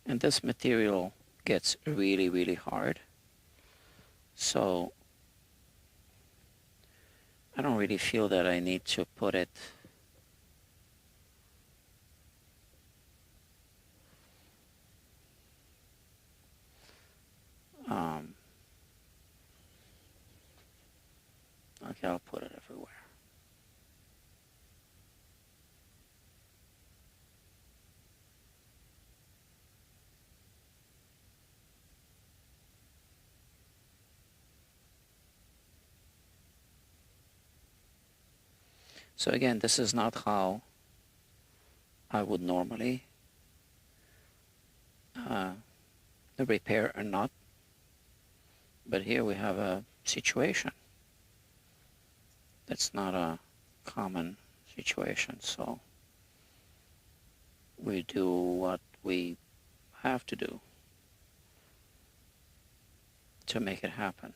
And this material gets really, really hard. So I don't really feel that I need to put it Okay, I'll put it everywhere. So again, this is not how I would normally repair a nut, but here we have a situation that's not a common situation, so we do what we have to do to make it happen.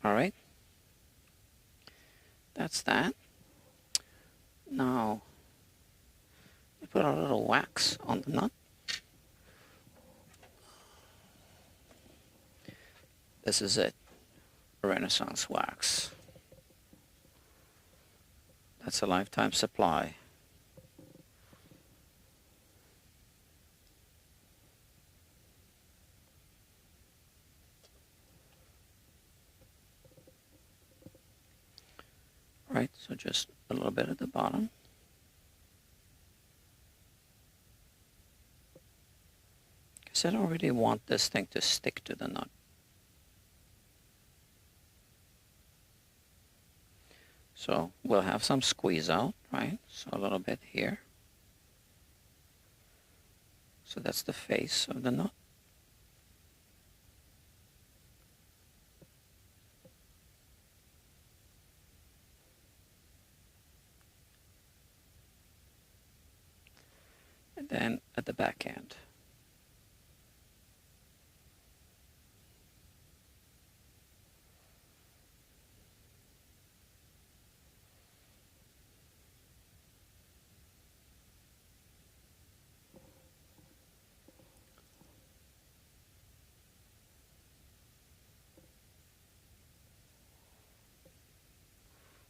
All right, that's that. Now, we put a little wax on the nut. This is it, Renaissance wax. That's a lifetime supply. Right, so just a little bit at the bottom. Because I don't really want this thing to stick to the nut. So we'll have some squeeze out, right? So a little bit here. So that's the face of the nut. And then at the back end.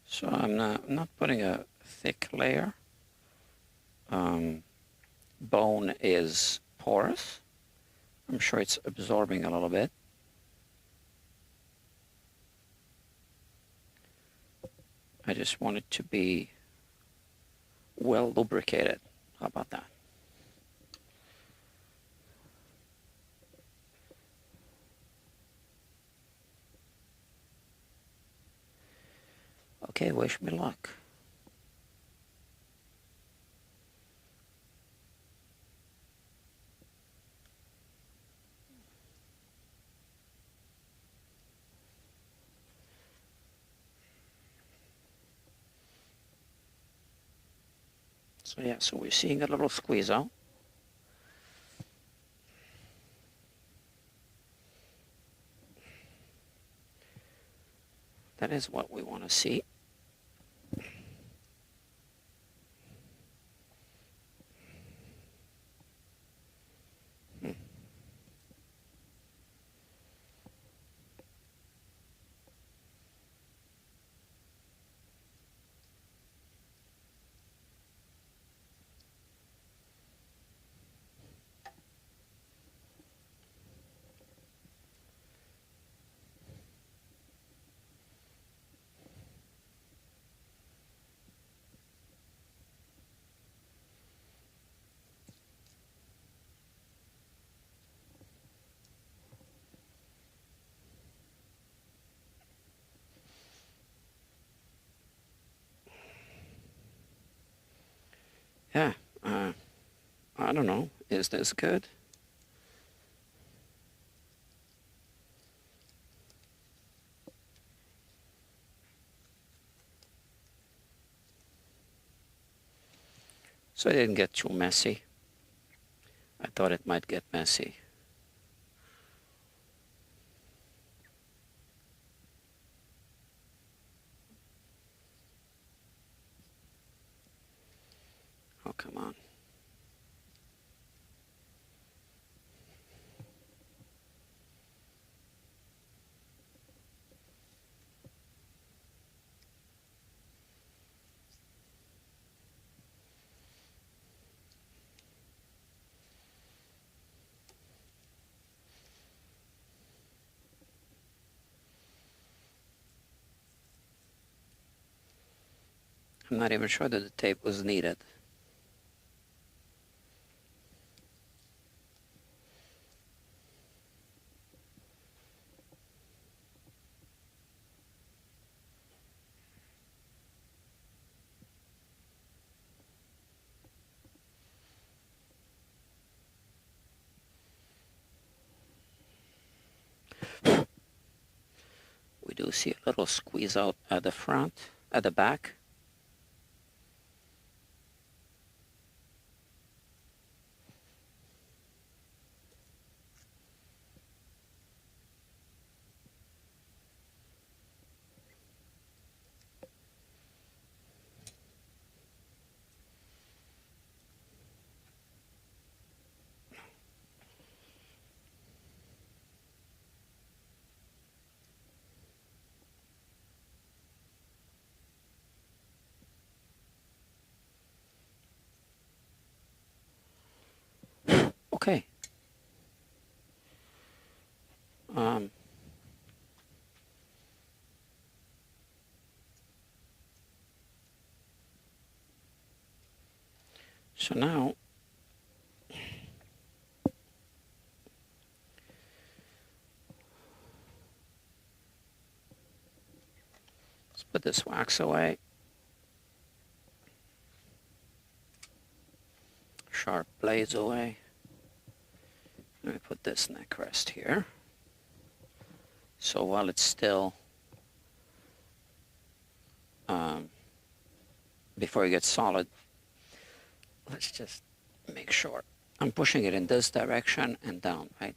So I'm not putting a thick layer. Bone is porous. I'm sure it's absorbing a little bit. I just want it to be well lubricated. How about that? Okay, wish me luck. So yeah, so we're seeing a little squeeze out. That is what we want to see. Yeah, I don't know. Is this good? So it didn't get too messy. I thought it might get messy. Oh, come on. I'm not even sure that the tape was needed. We do see a little squeeze out at the front, at the back. Okay. So now, let's put this wax away. Sharp blades away. Let me put this neck rest here. So while it's still, before it gets solid, let's just make sure. I'm pushing it in this direction and down, right?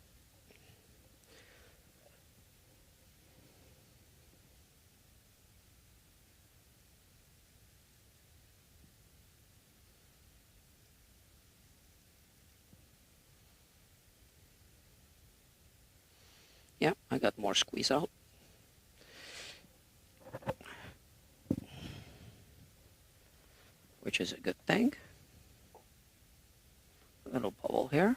Yeah, I got more squeeze out. Which is a good thing. A little bubble here.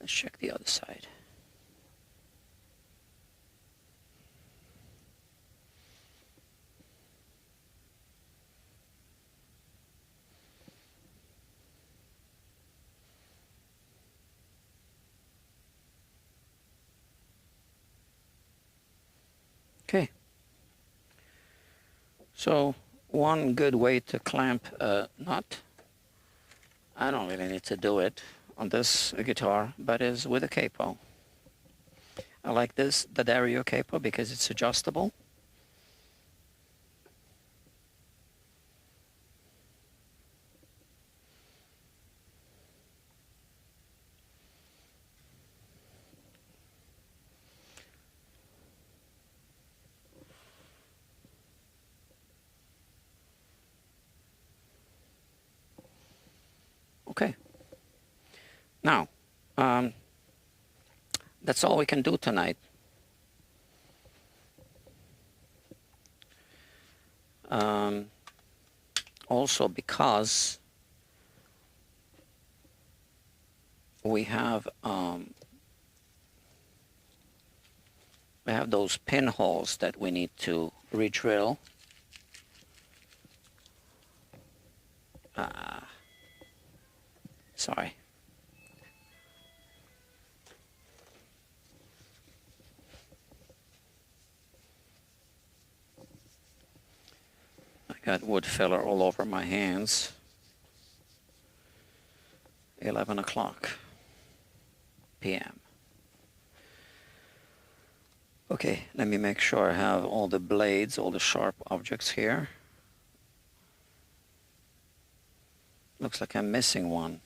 Let's check the other side. Okay. So one good way to clamp a nut, I don't really need to do it on this guitar, but is with a capo. I like this, the Dario capo, because it's adjustable. Okay. Now, that's all we can do tonight. Also because we have those pinholes that we need to re-drill. Sorry. I got wood filler all over my hands. 11 o'clock p.m. Okay, let me make sure I have all the blades, all the sharp objects here. Looks like I'm missing one.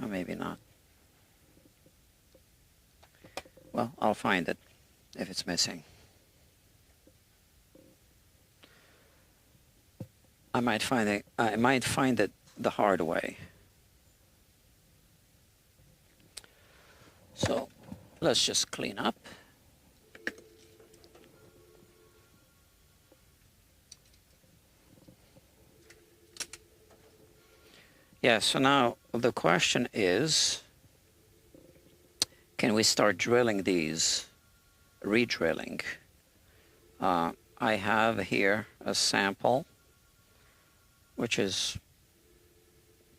Or maybe not. Well, I'll find it if it's missing. I might find it the hard way. So let's just clean up. Yeah, so now the question is, can we start drilling these, re-drilling? I have here a sample, which is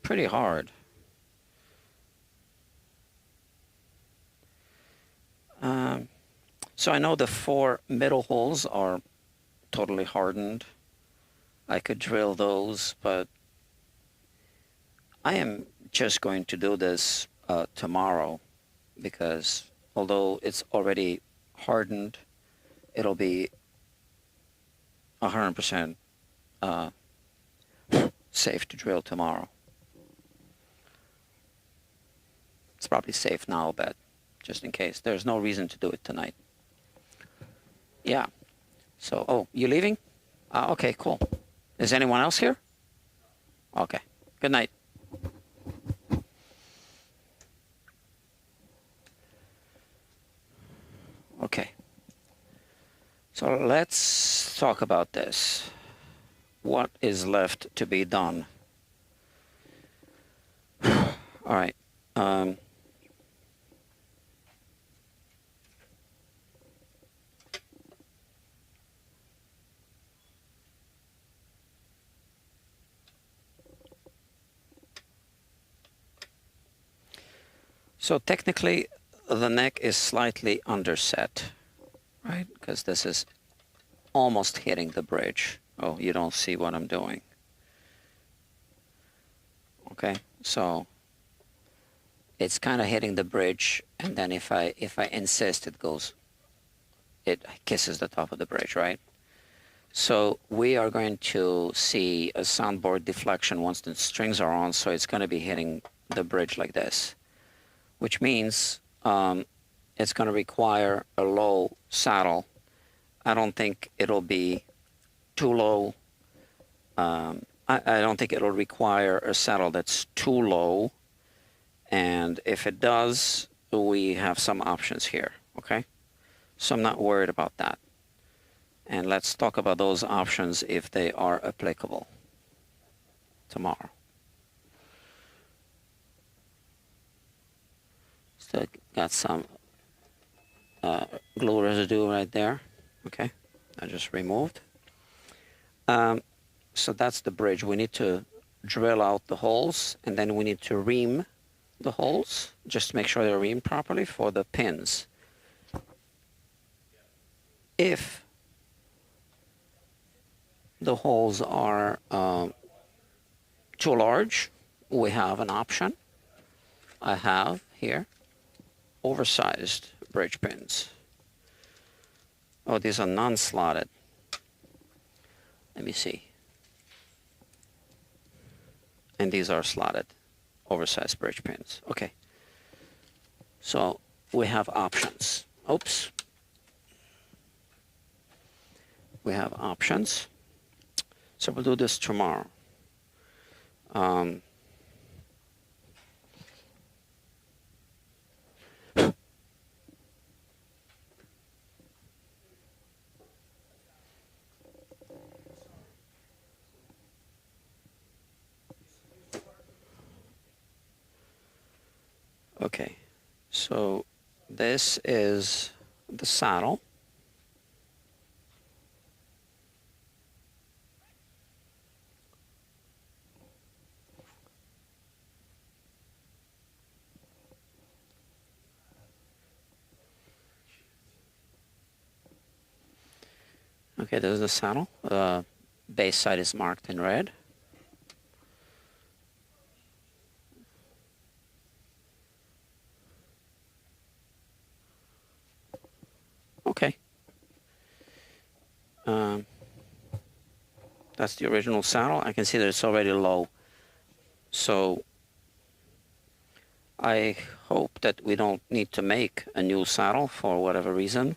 pretty hard. So I know the 4 middle holes are totally hardened. I could drill those, but I am just going to do this tomorrow, because although it's already hardened, it'll be 100% safe to drill tomorrow. It's probably safe now, but just in case. There's no reason to do it tonight. Yeah. So, oh, you leaving? Okay, cool. Is anyone else here? Okay. Good night. Okay. So let's talk about this. What is left to be done? All right. So technically, the neck is slightly underset, right? Because this is almost hitting the bridge. Oh, you don't see what I'm doing. Okay, so it's kind of hitting the bridge, and then if I insist, it kisses the top of the bridge, right? So we are going to see a soundboard deflection once the strings are on, so it's going to be hitting the bridge like this, which means it's going to require a low saddle. I don't think it'll be too low. I don't think it'll require a saddle that's too low. And if it does, we have some options here, okay? So I'm not worried about that. And let's talk about those options if they are applicable tomorrow. Still got some glue residue right there. Okay, I just removed. So that's the bridge. We need to drill out the holes, and then we need to ream the holes, just to make sure they're reamed properly for the pins. If the holes are too large, we have an option. I have here oversized bridge pins. Oh, these are non-slotted. Let me see. And these are slotted, oversized bridge pins. Okay. So we have options. Oops. We have options. So we'll do this tomorrow. Okay, so this is the saddle. Okay, this is the saddle. Base side is marked in red. Um, that's the original saddle. I can see that it's already low. So I hope that we don't need to make a new saddle for whatever reason.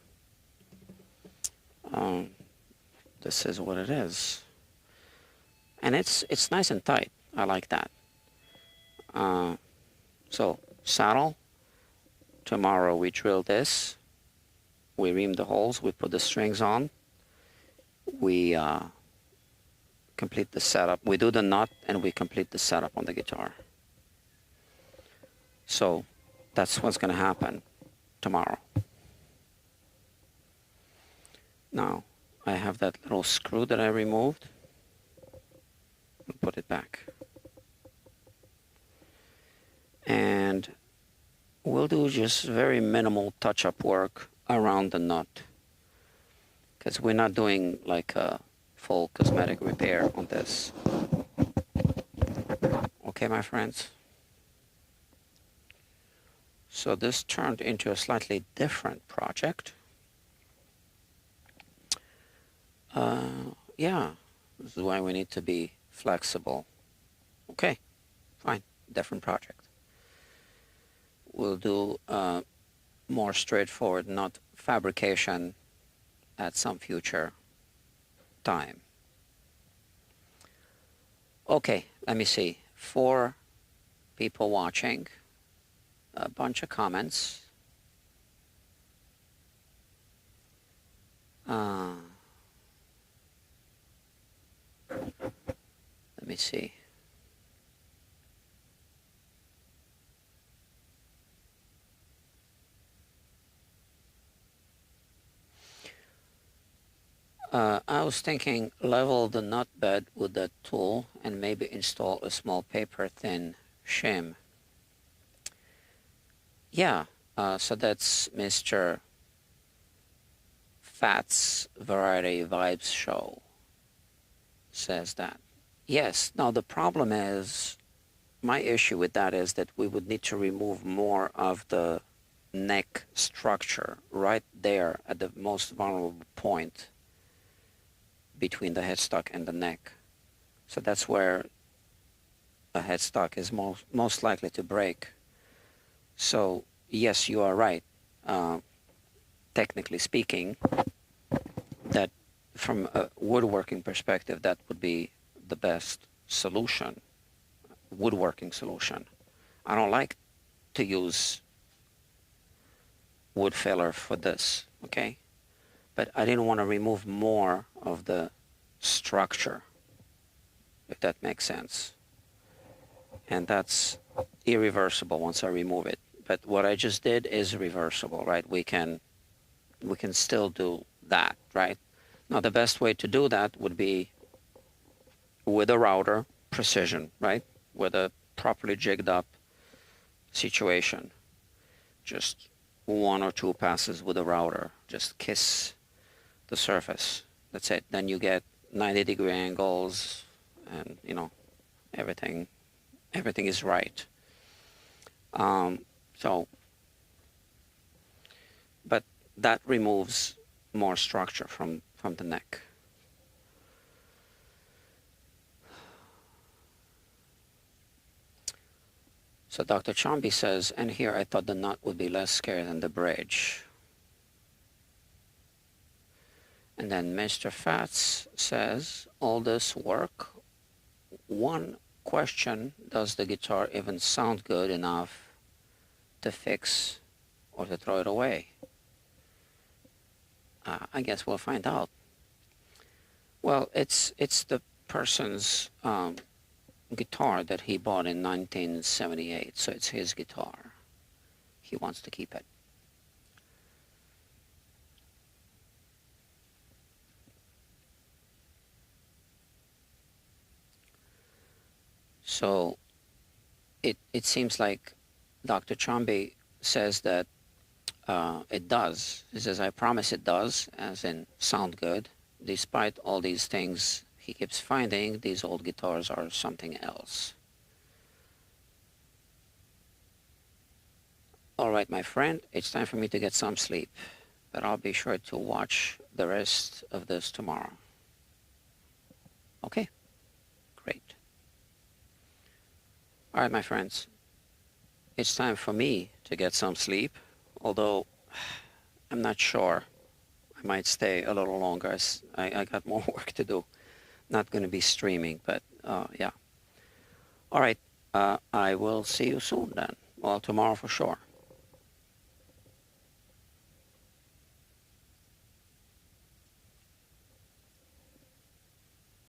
This is what it is. And it's nice and tight. I like that. So saddle. Tomorrow we drill this. We ream the holes. We put the strings on. We complete the setup. We do the nut and we complete the setup on the guitar. So that's what's going to happen tomorrow. Now I have that little screw that I removed. I'll put it back. And we'll do just very minimal touch-up work around the nut, because we're not doing like a full cosmetic repair on this. Okay, my friends? So this turned into a slightly different project. Yeah, this is why we need to be flexible. Okay, fine, different project. We'll do more straightforward nut fabrication at some future time. Okay, let me see. 4 people watching, a bunch of comments. Let me see. I was thinking level the nut bed with that tool and maybe install a small paper-thin shim. Yeah, so that's Mr. Fat's Variety Vibes Show says that. Yes, now the problem is, my issue with that is that we would need to remove more of the neck structure right there at the most vulnerable point between the headstock and the neck. So that's where a headstock is most likely to break. So yes, you are right. Technically speaking, that from a woodworking perspective, that would be the best solution, woodworking solution. I don't like to use wood filler for this, okay? But I didn't want to remove more of the structure, if that makes sense. And that's irreversible once I remove it. But what I just did is reversible, right? We can still do that, right? Now the best way to do that would be with a router, precision, right? With a properly jigged up situation. Just 1 or 2 passes with a router. Just kiss the surface. That's it. Then you get 90-degree angles, and you know, everything is right. But that removes more structure from the neck. So Dr. Chambi says, and here I thought the nut would be less scary than the bridge. And then Mr. Fats says, all this work, one question, does the guitar even sound good enough to fix or to throw it away? I guess we'll find out. Well, it's the person's guitar that he bought in 1978, so it's his guitar. He wants to keep it. So it seems like Dr. Chambi says that it does. He says, I promise it does, as in sound good. Despite all these things he keeps finding, these old guitars are something else. All right, my friend, it's time for me to get some sleep. but I'll be sure to watch the rest of this tomorrow. Okay, great. All right, my friends, it's time for me to get some sleep, although I'm not sure. I might stay a little longer. I got more work to do. Not going to be streaming, but yeah. All right, I will see you soon then. Well, tomorrow for sure.